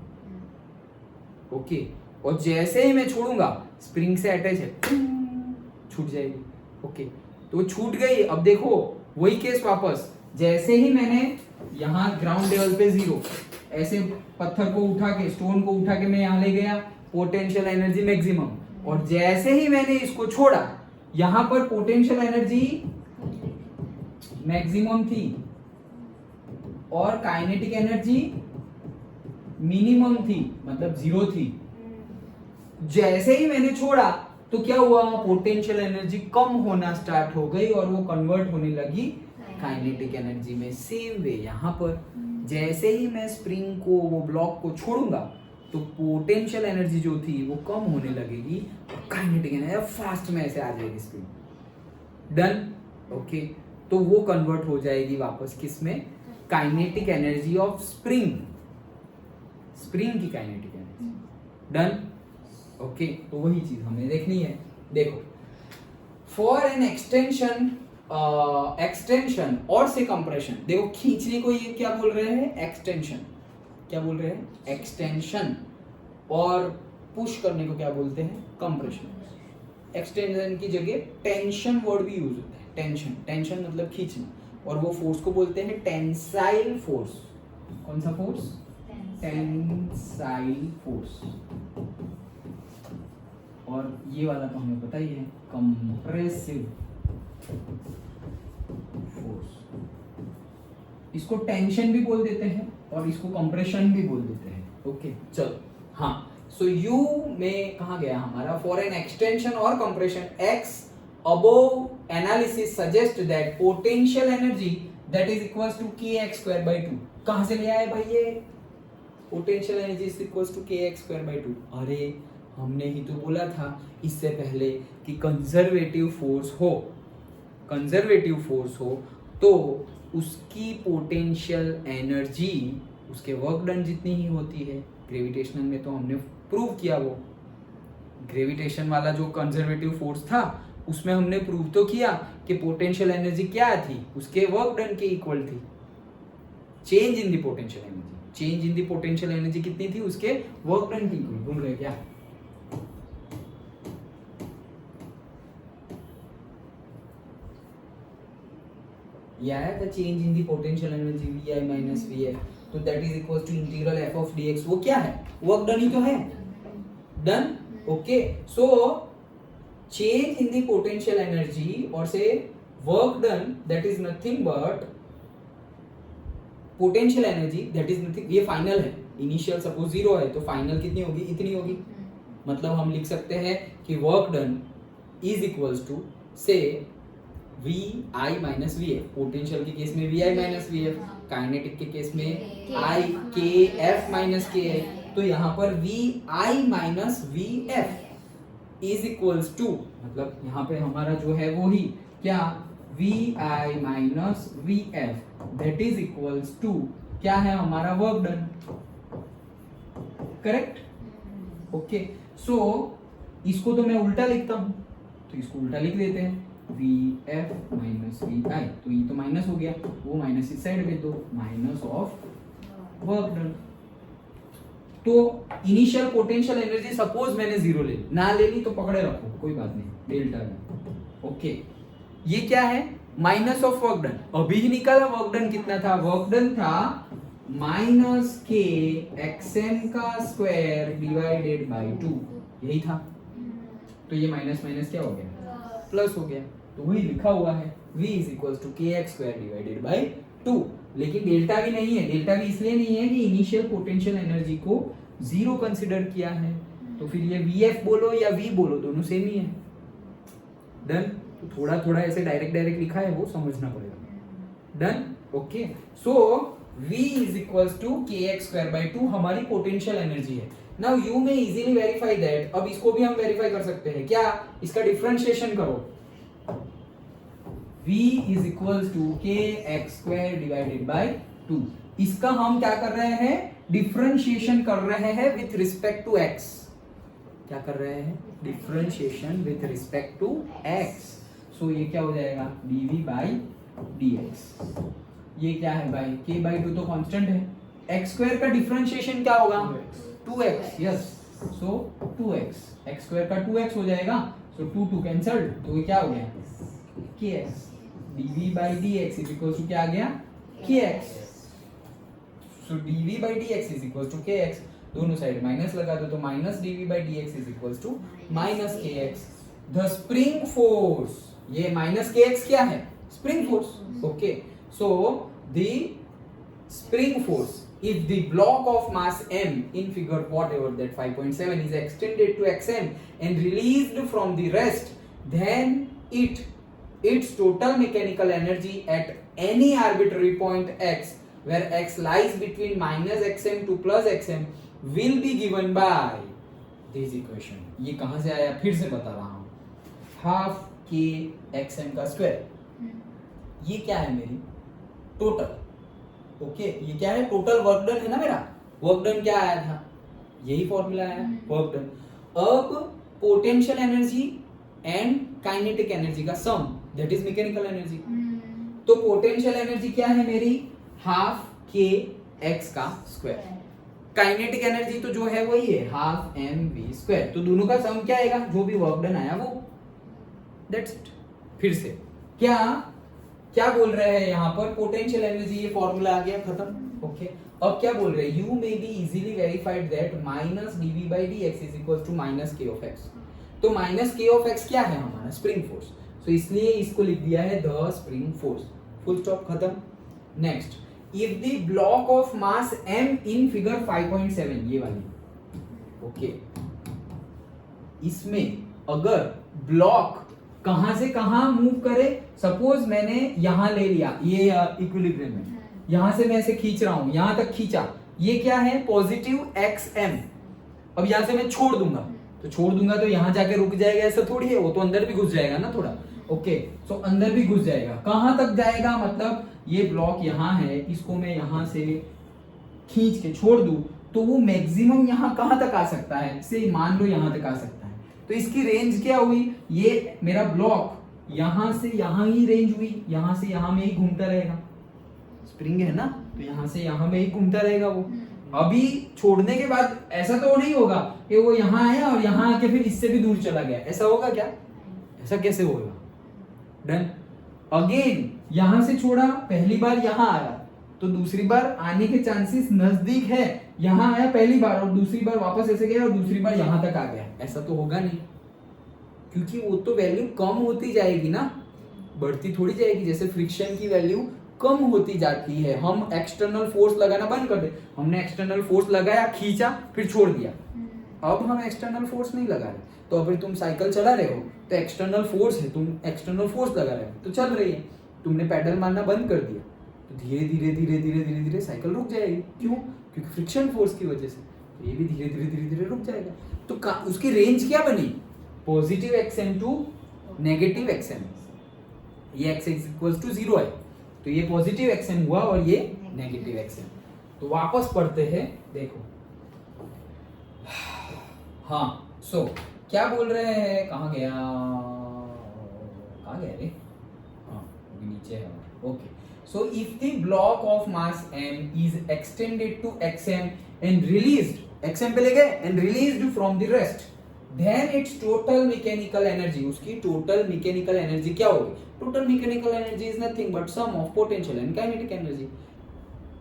ओके, और जैसे ही मैं छोड़ूंगा, स्प्रिंग से अटैच है, छूट जाएगी। ओके, तो छूट गई। अब देखो वही केस वापस, जैसे ही मैंने यहाँ ग्राउंड लेवल पे 0 ऐसे पत्थर को उठा के, स्टोन को उठा के मैं यहाँ ले गया, पोटेंशियल एनर्जी मैक्सिमम, और जैसे ही मैंने इसको छोड़ा, यहाँ पर पोटेंशियल एनर्जी मैक्सिमम थी और काइनेटिक एनर्जी मिनिमम थी, मतलब 0 थी। जैसे ही मैंने छोड़ा तो क्या हुआ, पोटेंशियल एनर्जी कम होना स्टार्ट हो गई और वो कन्वर्ट होने लगी काइनेटिक एनर्जी में। सेम वे यहाँ पर जैसे ही मैं स्प्रिंग को, वो ब्लॉक को छोड़ूंगा, तो पोटेंशियल एनर्जी जो थी वो कम होने लगेगी और काइनेटिक एनर्जी फास्ट में ऐसे आ जाएगी स्प्रिंग। डन। ओके, तो वो कन्वर्ट हो जाएगी वापस किस में, kinetic energy of spring, spring की काइनेटिक एनर्जी। डन। ओके, तो वही चीज हमें देखनी है। देखो, फॉर एन एक्सटेंशन और से कंप्रेशन, देखो खींचने को ये क्या बोल रहे हैं, एक्सटेंशन। क्या बोल रहे हैं, एक्सटेंशन। और पुश करने को क्या बोलते हैं, कंप्रेशन। एक्सटेंशन की जगह टेंशन वर्ड भी यूज होता है, टेंशन। टेंशन मतलब खींचना, और वो फोर्स को बोलते हैं टेंसाइल फोर्स। कौन सा फोर्स, टेंसाइल फोर्स। और ये वाला तो हमें पता ही है, कंप्रेसिव फोर्स। इसको टेंशन भी बोल देते हैं और इसको कंप्रेशन भी बोल देते हैं। ओके, चलो। हाँ, सो यू में कहा गया हमारा, फॉर एन एक्सटेंशन और compression x above analysis suggest that potential energy that is equals to kx²/2। कहां से लिया है भाई ये potential energy is equals to kx²/2? अरे हमने ही तो बोला था इससे पहले कि कंजर्वेटिव फोर्स हो तो उसकी पोटेंशियल एनर्जी उसके वर्क डन जितनी ही होती है। ग्रेविटेशनल में तो हमने प्रूव किया, वो ग्रेविटेशन वाला जो कंजर्वेटिव फोर्स था उसमें हमने प्रूव तो किया कि पोटेंशियल एनर्जी क्या थी, उसके वर्क डन के इक्वल थी। Change in the potential energy कितनी थी, उसके वर्क डन की इक्वल। भूल गए क्या? ये आया था change in the potential energy Vi minus Vf, तो that is equal to integral f of dx। वो क्या है? वर्क डन ही तो है, done. Okay, so change in the potential energy और से work done that is nothing but potential energy that is nothing, ये फाइनल है। इनिशियल सपोज 0 है तो फाइनल कितनी होगी, इतनी होगी। मतलब हम लिख सकते हैं कि work done is equals to से Vi माइनस Vf। पोटेंशियल के केस में Vi माइनस Vf, काइनेटिक के केस में I Kf माइनस Ki। तो यहाँ पर Vi minus Vf is equals to, मतलब यहाँ पे हमारा जो है वो ही क्या, Vi minus Vf that is equals to क्या है हमारा work done. Correct? Okay, so इसको तो मैं उल्टा लिखता हूं, तो इसको उल्टा लिख देते हैं, Vf माइनस Vi। तो ये तो माइनस हो गया, वो माइनस इस साइड भेज दो, माइनस ऑफ वर्क डन। तो इनिशियल पोटेंशियल एनर्जी सपोज मैंने 0 ले ली, ना ले ली तो पकड़े रखो, कोई बात नहीं, डेल्टा V। ओके, ये क्या है, माइनस ऑफ वर्क डन। अभी ही निकाला वर्क डन कितना था, वर्क डन था माइनस के xm का स्क्वायर डिवाइडेड बाय 2, यही था। तो ये माइनस माइनस क्या हो गया, प्लस हो गया। तो वही लिखा हुआ है v is equal to kx² divided by 2। लेकिन डेल्टा भी नहीं है, डेल्टा भी इसलिए नहीं है कि इनिशियल पोटेंशियल एनर्जी को 0 कंसीडर किया है। तो फिर ये vf बोलो या v बोलो, दोनों सेम ही है। डन? तो थोड़ा थोड़ा ऐसे डायरेक्ट लिखा है, वो समझना पड़ेगा। Done? Okay, so v is equals to kx²/2 हमारी पोटेंशियल एनर्जी है। Now you may easily verify that. अब इसको भी हम वेरीफाई कर सकते हैं क्या, इसका डिफरेंशिएशन करो। v is equals to kx² divided by 2। इसका हम क्या कर रहे हैं, डिफरेंशिएशन कर रहे हैं विथ रिस्पेक्ट टू x। क्या कर रहे हैं, differentiation with respect to x। So ये क्या हो जाएगा, dv बाय dx। ये क्या है भाई, k/2 तो कांस्टेंट है, x² का डिफरेंशिएशन क्या होगा, 2x। यस, सो 2x, x² का 2x हो जाएगा। सो 2 कैंसल्ड, तो ये क्या हो गया, kx। dv by dx is equal to क्या आ गया, kx। सो dv by dx is equal to kx। दोनों साइड माइनस लगा दो, तो minus dv by dx is equal to minus kx। The spring force, ये माइनस kx क्या है, spring force. Okay, so the spring force if the block of mass m in figure whatever that 5.7 is extended to xm and released from the rest, then its total mechanical energy at any arbitrary point x where x lies between minus xm to plus xm will be given by this equation। ये कहां से आया, फिर से बता रहा हूं, half k xm का स्क्वायर। ये क्या है, मेरी टोटल। ओके, ये क्या है, टोटल वर्क डन है ना मेरा। वर्क डन क्या आया था, यही फॉर्मूला आया, वर्क डन। अब potential energy and kinetic energy का सम दैट इज मैकेनिकल एनर्जी। तो पोटेंशियल एनर्जी क्या है मेरी, हाफ के एक्स का स्क्वायर। काइनेटिक एनर्जी तो जो है वही है, हाफ एम वी स्क्वायर। तो दोनों का सम क्या आएगा, जो भी वर्क डन आया वो, दैट्स इट। फिर से क्या बोल रहे हैं यहाँ पर, पोटेंशियल एनर्जी, ये फॉर्मूला आ गया, खत्म। ओके, अब क्या बोल रहे हैं, you may be easily verified that minus dv by dx is equal to minus k of x। तो माइनस k of x क्या है हमारा, स्प्रिंग फोर्स। सो इसलिए इसको लिख दिया है the spring force, full stop, खत्म। Next, if the block of mass m in figure 5.7, ये वाली, ओके, इसमें अगर ब्लॉक कहां से कहां मूव करे, सपोज मैंने यहां ले लिया, ये इक्विलिब्रियम है, यहां से मैं ऐसे खींच रहा हूं, यहां तक खींचा, ये क्या है पॉजिटिव XM। अब यहां से मैं छोड़ दूंगा, तो यहां जाके रुक जाएगा, ऐसा थोड़ी है, वो तो अंदर भी घुस जाएगा ना थोड़ा। ओके, सो अंदर भी घुस जाएगा, कहां तक जाएगा, मतलब ये ब्लॉक यहां है, इसको मैं यहां से खींच के छोड़ दूं तो वो मैक्सिमम यहां कहां तक आ सकता है, से मान लो यहां तक आ सकता है। तो इसकी रेंज क्या हुई, ये मेरा ब्लॉक यहां से यहां ही रेंज हुई, यहां से यहां में ही घूमता रहेगा, स्प्रिंग है ना, तो यहां से यहां में ही घूमता रहेगा वो। अभी छोड़ने के बाद ऐसा तो नहीं होगा कि वो यहां आया और यहां आके फिर इससे भी दूर चला गया, ऐसा होगा क्या, ऐसा कैसे होगा। डन। अगेन यहां से छोड़ा, पहली बार यहां आया, तो दूसरी बार आने के चांसेस नजदीक है, यहां आया पहली बार और दूसरी बार वापस ऐसे गया और दूसरी बार यहां तक आ गया, ऐसा तो होगा नहीं, क्योंकि वो तो वैल्यू कम होती जाएगी ना, बढ़ती थोड़ी जाएगी। जैसे फ्रिक्शन की वैल्यू कम होती जाती है, हम एक्सटर्नल फोर्स लगाना बंद कर दे, हमने एक्सटर्नल फोर्स लगाया, खींचा, फिर छोड़ दिया, अब हम एक्सटर्नल फोर्स नहीं लगा रहे, तो अभी तुम साइकिल चला रहे हो तो एक्सटर्नल फोर्स है, तुम एक्सटर्नल फोर्स लगा रहे हो तो चल रही है, तुमने पैडल मारना बंद कर दिया तो धीरे धीरे धीरे धीरे धीरे धीरे साइकिल रुक जाएगी। क्यों, क्योंकि फ्रिक्शन फोर्स की वजह से, तो ये भी धीरे धीरे धीरे धीरे रुक जाएगा। तो उसकी रेंज क्या बनी, positive XM to negative XM, ये x इक्वल्स टू 0 है, तो ये पॉजिटिव XM हुआ और ये नेगेटिव XM। तो वापस पढ़ते हैं, देखो हाँ, सो क्या बोल रहे हैं, कहाँ गया रे, हाँ नीचे है, okay. So if the block of mass m is extended to XM and released, XM पे ले गए and released from the rest, then its total mechanical energy, उसकी total mechanical energy क्या होगी, total mechanical energy is nothing but sum of potential and kinetic energy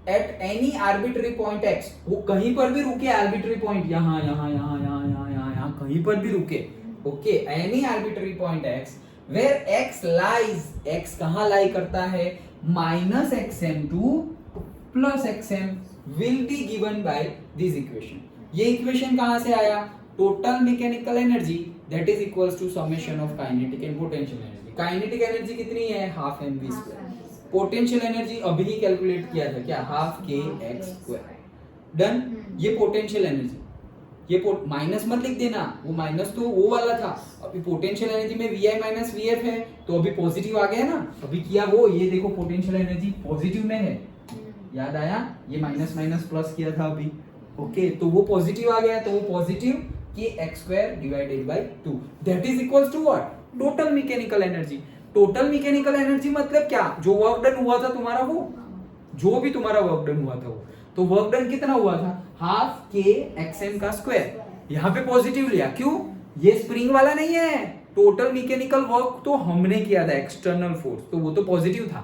at any arbitrary point x, वो कहीं पर भी रुके, arbitrary point यहाँ यहाँ यहाँ यहाँ यहाँ यहाँ यहाँ कहीं पर भी रुके, okay, any arbitrary point x where x lies, x कहाँ lie करता है, minus xm to plus xm will be given by this equation। ये इक्वेशन कहाँ से आया, total mechanical energy that is equals to summation of kinetic and potential energy। kinetic energy कितनी है, half mv square, potential energy अभी ही calculate किया था, क्या, half k x square. Done. ये पोटेंशियल एनर्जी, ये माइनस मत लिख देना, वो माइनस तो वो वाला था, अभी पोटेंशियल एनर्जी में vi माइनस vf है, तो अभी पॉजिटिव आ गया ना, अभी किया वो, ये देखो पोटेंशियल एनर्जी पॉजिटिव में है, याद आया, ये माइनस माइनस प्लस किया था अभी, ओके, तो वो पॉजिटिव आ गया, तो वो पॉजिटिव कि x square divided by 2 that is equals to what, total mechanical energy. Total mechanical energy मतलब क्या, जो वर्क डन हुआ था तुम्हारा, वो जो भी तुम्हारा वर्क डन हुआ था वो, तो वर्क डन कितना हुआ था, हाफ k xm का स्क्वायर, यहाँ पे पॉजिटिव लिया, क्यों, ये स्प्रिंग वाला नहीं है, टोटल मैकेनिकल वर्क तो हमने किया था, एक्सटर्नल फोर्स, तो वो तो पॉजिटिव था,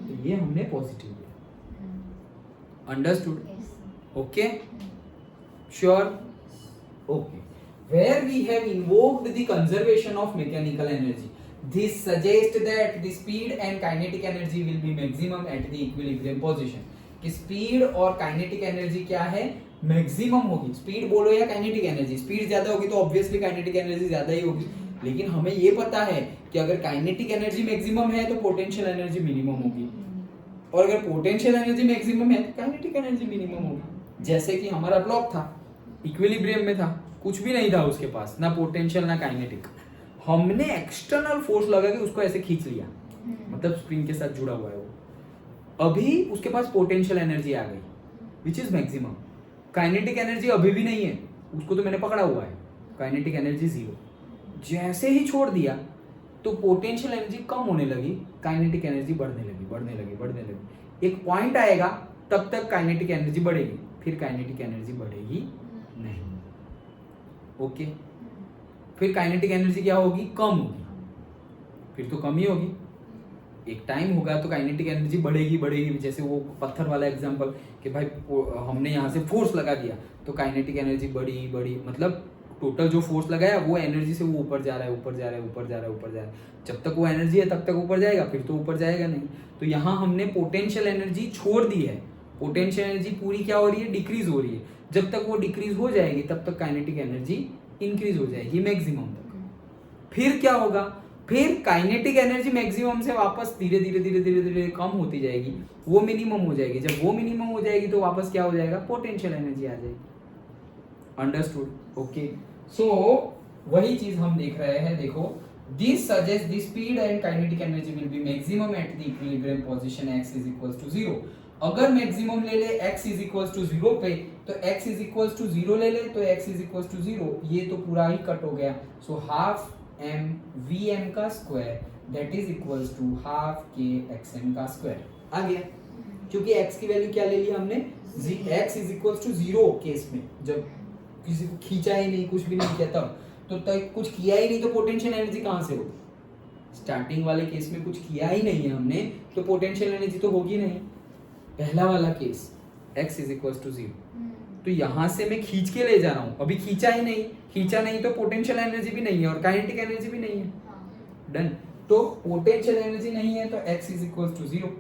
तो ये हमने पॉजिटिव लिया। Understood, okay, sure, okay, where we have invoked the conservation of mechanical energy, this suggests that the speed and kinetic energy will be maximum at the equilibrium position। कि speed और kinetic energy क्या है, maximum होगी, speed बोलो या kinetic energy, speed ज्यादा होगी तो ऑब्वियसली काइनेटिक एनर्जी ज्यादा ही होगी, लेकिन हमें ये पता है कि अगर काइनेटिक एनर्जी मैक्सिमम है तो पोटेंशियल एनर्जी मिनिमम होगी, और अगर पोटेंशियल एनर्जी मैक्सिमम है तो काइनेटिक एनर्जी मिनिमम होगी। जैसे कि हमारा ब्लॉक था, इक्विलिब्रियम में था, कुछ भी नहीं था उसके पास, ना पोटेंशियल ना काइनेटिक, हमने एक्सटर्नल फोर्स लगा के उसको ऐसे खींच लिया, मतलब स्प्रिंग के साथ जुड़ा हुआ है वो, अभी उसके पास पोटेंशियल एनर्जी आ गई which is maximum, kinetic energy अभी भी नहीं है, उसको तो मैंने पकड़ा हुआ है, काइनेटिक एनर्जी 0। जैसे ही छोड़ दिया तो पोटेंशियल एनर्जी कम होने लगी, काइनेटिक एनर्जी बढ़ने लगी बढ़ने लगी बढ़ने लगी, एक पॉइंट आएगा तब तक काइनेटिक एनर्जी बढ़ेगी, फिर काइनेटिक एनर्जी बढ़ेगी नहीं, ओके, फिर काइनेटिक एनर्जी क्या होगी, कम होगी, फिर तो कम ही होगी, एक टाइम होगा तो काइनेटिक एनर्जी बढ़ेगी बढ़ेगी, जैसे वो पत्थर वाला एग्जांपल कि भाई हमने यहाँ से फोर्स लगा दिया तो काइनेटिक एनर्जी बढ़ी बढ़ी, मतलब टोटल जो फोर्स लगाया वो एनर्जी से वो ऊपर जा रहा है ऊपर जा रहा है ऊपर जा रहा है ऊपर जा रहा है, जब तक वो एनर्जी है तब तक ऊपर जाएगा, फिर तो ऊपर जाएगा नहीं। तो यहाँ हमने पोटेंशियल एनर्जी छोड़ दी है, पोटेंशियल एनर्जी पूरी क्या हो रही है, डिक्रीज हो रही है, जब तक वो डिक्रीज हो जाएगी तब तक काइनेटिक एनर्जी इंक्रीज हो जाएगी मैक्सिमम तक। फिर क्या होगा, फिर काइनेटिक एनर्जी मैक्सिमम से वापस धीरे धीरे धीरे धीरे धीरे कम होती जाएगी, वो मिनिमम हो जाएगी। जब वो मिनिमम हो जाएगी तो वापस क्या हो जाएगा, पोटेंशियल एनर्जी आ जाएगी। अंडरस्टूड? ओके, सो वही चीज हम देख रहे हैं। देखो, this suggest the speed and kinetic energy will be maximum at the equilibrium position x is equal to 0। अगर मैक्सिमम ले ले x इज इक्वल टू 0 पे, तो x इज इक्वल टू 0 ले ले तो x इज इक्वल टू 0, ये तो पूरा ही कट हो गया। सो हाफ m vm का square that is equal to half k xm का स्क्वायर आ गया। क्योंकि x की वैल्यू क्या ले ली हमने, x is equal to 0 case में, जब किसी को खींचा ही नहीं, कुछ भी नहीं किया तब कुछ किया ही नहीं तो पोटेंशियल एनर्जी कहाँ से होगी। स्टार्टिंग वाले केस में कुछ किया ही नहीं है हमने, तो पोटेंशियल एनर्जी तो होगी नहीं। पहला वाला case x is equal to 0, तो यहां से मैं खींच के ले जा रहा हूं, अभी खींचा ही नहीं, खींचा नहीं तो पोटेंशियल एनर्जी भी नहीं है और काइनेटिक एनर्जी भी नहीं है। डन। तो पोटेंशियल एनर्जी नहीं है तो x is equal to 0।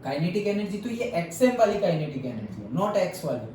Kinetic energy तो ये xm वाली काइनेटिक एनर्जी है, नॉट x वाली,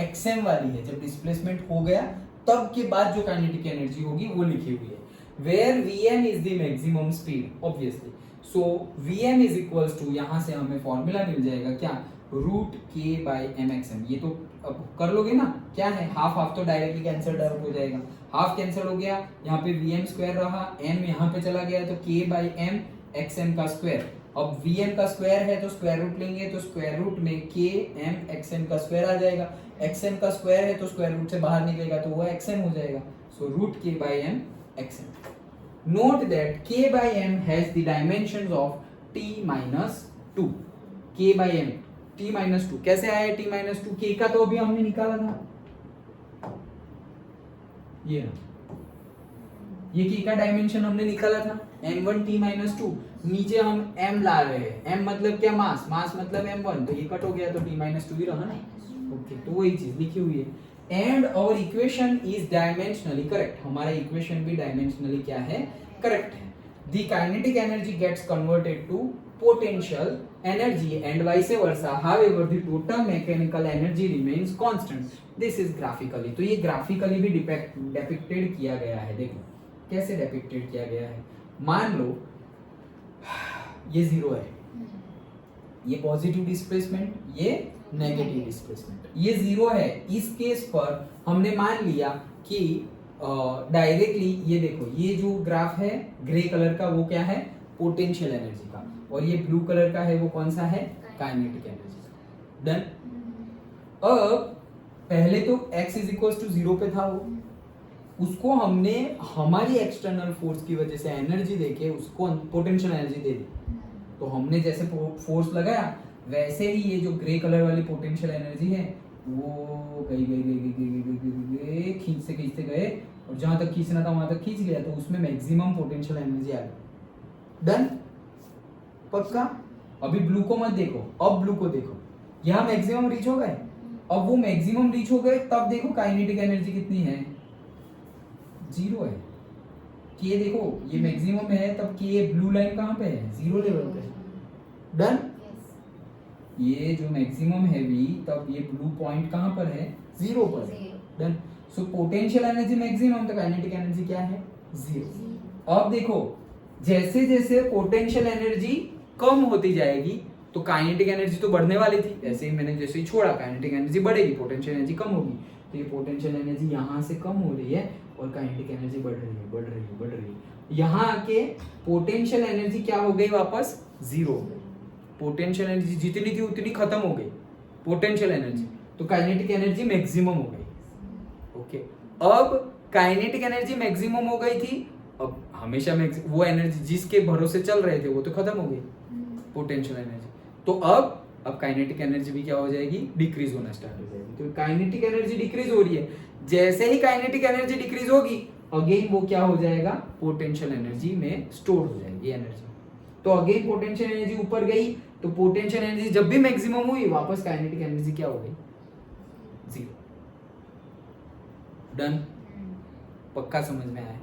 xm वाली है। जब डिस्प्लेसमेंट हो गया तब के बाद जो काइनेटिक एनर्जी होगी वो लिखी हुई है, where vm is the maximum speed obviously. So vm is equals to, यहां से हमें फॉर्मूला मिल जाएगा क्या, रूट k बाई mxm। ये तो अब कर लोगे ना, क्या है, हाफ हाफ तो डायरेक्टली कैंसिल आउट हो जाएगा, हाफ कैंसिल हो गया, यहाँ पे vm स्क्वायर रहा, m यहाँ पे चला गया तो k बाई m xm का स्क्वायर। अब vm का स्क्वायर है तो स्क्वायर रूट लेंगे तो स्क्वायर रूट में k m xm का स्क्वायर आ जाएगा, xm का स्क्वायर है तो स्क्वायर रूट से बाहर निकलेगा तो वो xm हो जाएगा। So root k by m xm। Note that k by m has the dimensions of t minus 2. k by m t minus 2 कैसे आया t minus 2? k का तो अभी हमने निकाला था, ये ये k का डायमेंशन हमने निकाला था m1 t minus 2। नीचे हम m ला रहे हैं, m मतलब क्या, मास, मास मतलब m1, तो ये कट हो गया तो t minus 2 ही रहा ना। ओके, तो वही चीज लिखी हुई है। And our equation is dimensionally correct, हमारा इक्वेशन भी डायमेंशनली क्या है, करेक्ट है। The kinetic energy gets converted to potential energy and vice versa, however the total mechanical energy remains constant. This is graphically, तो ये ग्राफिकली भी depicted किया गया है। देखो कैसे डिपिक्टेड किया गया है। मान लो ये 0 है, ये पॉजिटिव डिस्प्लेसमेंट, ये नेगेटिव डिस्प्लेसमेंट, ये 0 है। इस केस पर हमने मान लिया कि डायरेक्टली ये देखो, ये जो ग्राफ है ग्रे कलर का वो क्या है, पोटेंशियल एनर्जी का, और ये ब्लू कलर का है वो कौन सा है, काइनेटिक एनर्जी का। डन। अब पहले तो x इज इक्वल टू 0 पे था वो, उसको हमने हमारी एक्सटर्नल फोर्स की वजह से एनर्जी देके उसको पोटेंशियल एनर्जी दे दी। तो हमने जैसे फोर्स लगाया वैसे ही ये जो ग्रे कलर वाली पोटेंशियल एनर्जी है वो गई गई गई गई गई गई गई गई, खींचते गए और जहां तक खींचना था वहां तक खींच लिया, तो उसमें मैक्सिमम पोटेंशियल एनर्जी आ गई। डन, पक्का। अभी ब्लू को मत देखो, अब ब्लू को देखो, यहाँ मैक्सिमम रीच हो गए। अब वो मैक्सिमम रीच हो गए तब देखो काइनेटिक एनर्जी कितनी है, 0 है। के देखो ये मैक्सिमम है तब के ब्लू लाइन कहाँ पे है, 0 लेवल पे। डन। ये जो मैक्सिमम है भी तब ये ब्लू पॉइंट कहाँ पर है, 0 पर है। Done. So potential energy maximum तो काइनेटिक एनर्जी क्या है, 0। अब देखो जैसे जैसे पोटेंशियल एनर्जी कम होती जाएगी तो काइनेटिक एनर्जी तो बढ़ने वाली थी, ऐसे ही मैंने जैसे ही छोड़ा काइनेटिक एनर्जी बढ़ेगी, पोटेंशियल एनर्जी कम होगी। तो ये पोटेंशियल एनर्जी यहाँ से कम हो रही है और काइनेटिक एनर्जी बढ़ रही है, बढ़ रही है, बढ़ रही है। यहाँ आके पोटेंशियल एनर्जी क्या हो गई, वापस 0 हो गई। पोटेंशियल एनर्जी जितनी थी उतनी खत्म हो गई पोटेंशियल एनर्जी, तो काइनेटिक एनर्जी मैक्सिमम हो गई। ओके, अब काइनेटिक एनर्जी मैक्सिमम हो गई थी, अब हमेशा वो एनर्जी जिसके भरोसे चल रहे थे वो तो खत्म हो गई पोटेंशियल एनर्जी। तो अब काइनेटिक एनर्जी भी क्या हो जाएगी, डिक्रीज होना स्टार्ट हो जाएगी। तो काइनेटिक एनर्जी डिक्रीज हो रही है, जैसे ही काइनेटिक एनर्जी डिक्रीज होगी अगेन वो क्या हो जाएगा, पोटेंशियल एनर्जी में स्टोर हो जाएगी एनर्जी। तो अगेन पोटेंशियल एनर्जी ऊपर गई, तो पोटेंशियल एनर्जी जब भी मैक्सिमम हुई वापस काइनेटिक एनर्जी क्या हो गई, 0। डन, पक्का समझ में आया।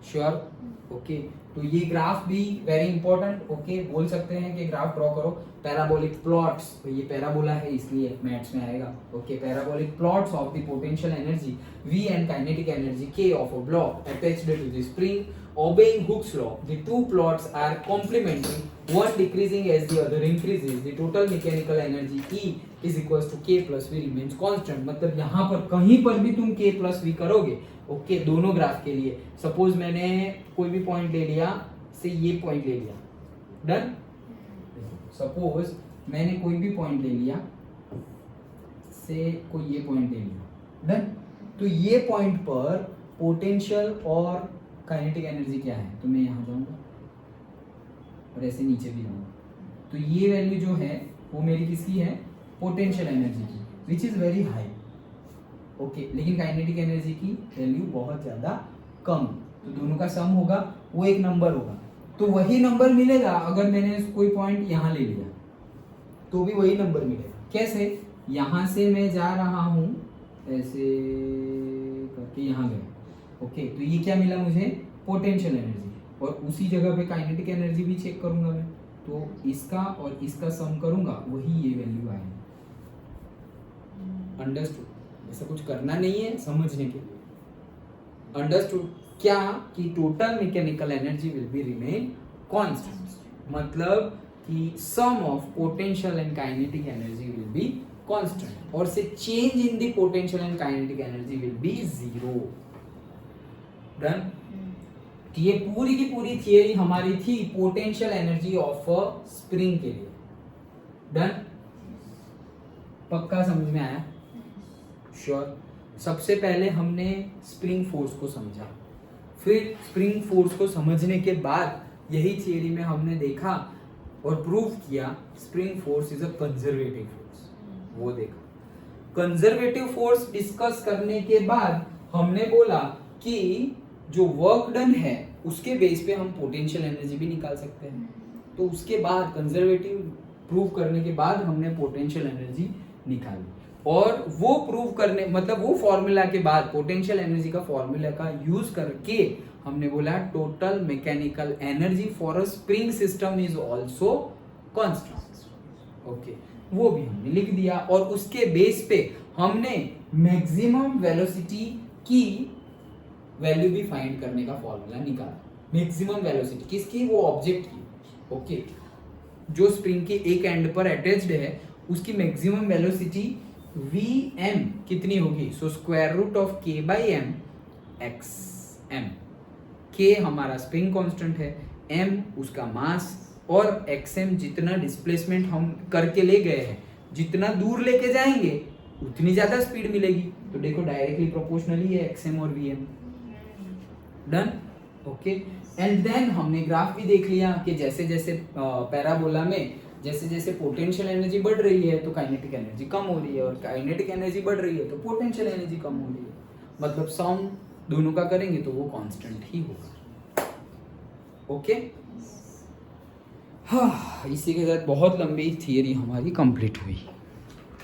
श्योर? ओके, तो ये ग्राफ भी वेरी इंपॉर्टेंट। ओके, बोल सकते हैं कि ग्राफ ड्रॉ करो पैराबोलिक प्लॉट्स, तो ये पैराबोला है इसलिए मैथ्स में आएगा। Okay, parabolic plots of the potential energy V and kinetic energy K of a block attached to the spring obeying Hooke's law. The two plots are complementary, one decreasing as the other increases. The total mechanical energy E is equals to K plus V remains constant. मतलब यहाँ पर कहीं पर भी तुम K plus V करोगे, okay, दोनों graph के लिए। सपोज मैंने कोई भी पॉइंट ले लिया, से ये पॉइंट ले लिया, डन। सपोज मैंने कोई भी पॉइंट ले लिया, से कोई ये पॉइंट ले लिया, डन। तो ये पॉइंट पर पोटेंशियल और काइनेटिक एनर्जी क्या है, तो मैं यहाँ जाऊंगा और ऐसे नीचे भी जाऊंगा, तो ये वैल्यू जो है वो मेरी किसकी है, पोटेंशियल एनर्जी की, which is very high. Okay, लेकिन काइनेटिक एनर्जी की वैल्यू बहुत ज्यादा कम, तो दोनों का सम होगा, वो एक नंबर होगा। तो वही नंबर मिलेगा अगर मैंने कोई पॉइंट यहाँ ले लिया, तो भी वही नंबर मिलेगा। कैसे? यहाँ से मैं जा रहा हूँ ऐसे करके यहाँ गया, ओके, तो ये क्या मिला मुझे, पोटेंशियल एनर्जी, और उसी जगह पे काइनेटिक एनर्जी भी चेक करूंगा मैं, तो इसका और इसका सम करूंगा, वही ये वैल्यू आएगी। अंडरस्टूड? ऐसा कुछ करना नहीं है, समझने के लिए। अंडरस्टूड? क्या कि total mechanical energy will be remain constant, मतलब कि sum of potential and kinetic energy will be constant, और से change in the potential and kinetic energy will be zero. Done? ये पूरी की पूरी थियरी हमारी थी potential energy of a spring के लिए। डन? पक्का समझ में आया? श्योर? सबसे पहले हमने स्प्रिंग फोर्स को समझा, फिर स्प्रिंग फोर्स को समझने के बाद यही थियरी में हमने देखा और प्रूव किया spring force is a conservative force, वो देखा। कंजर्वेटिव फोर्स डिस्कस करने के बाद हमने बोला कि जो वर्क डन है उसके बेस पे हम पोटेंशियल एनर्जी भी निकाल सकते हैं, तो उसके बाद कंजर्वेटिव प्रूव करने के बाद हमने पोटेंशियल एनर्जी निकाली, और वो प्रूव करने मतलब वो फॉर्मूला के बाद पोटेंशियल एनर्जी का फॉर्मूला का यूज करके हमने बोला total mechanical energy for a spring system is also constant. Okay, वो भी हमने लिख दिया, और उसके बेस पे हमने मैक्सिमम वेलोसिटी की वैल्यू भी फाइंड करने का फॉर्मूला निकाला। मैक्सिमम वेलोसिटी किसकी, वो ऑब्जेक्ट की। ओके, जो स्प्रिंग के एक एंड पर अटैच्ड है उसकी मैक्सिमम वेलोसिटी Vm कितनी होगी, so square root of K by M XM। K हमारा स्प्रिंग कांस्टेंट है, M उसका मास, और XM जितना डिस्प्लेसमेंट हम करके ले गए हैं, जितना दूर लेके जाएंगे उतनी ज्यादा स्पीड मिलेगी, तो देखो डायरेक्टली प्रोपोर्शनली है XM और Vm। Done? Okay, and then हमने ग्राफ भी देख लिया कि जैसे जैसे पैराबोला में जैसे जैसे पोटेंशियल एनर्जी बढ़ रही है तो काइनेटिक एनर्जी कम हो रही है, और काइनेटिक एनर्जी बढ़ रही है तो पोटेंशियल एनर्जी कम हो रही है, मतलब सम दोनों का करेंगे तो वो कांस्टेंट ही होगा। ओके, हाँ, इसी के साथ बहुत लंबी थियरी हमारी कंप्लीट हुई।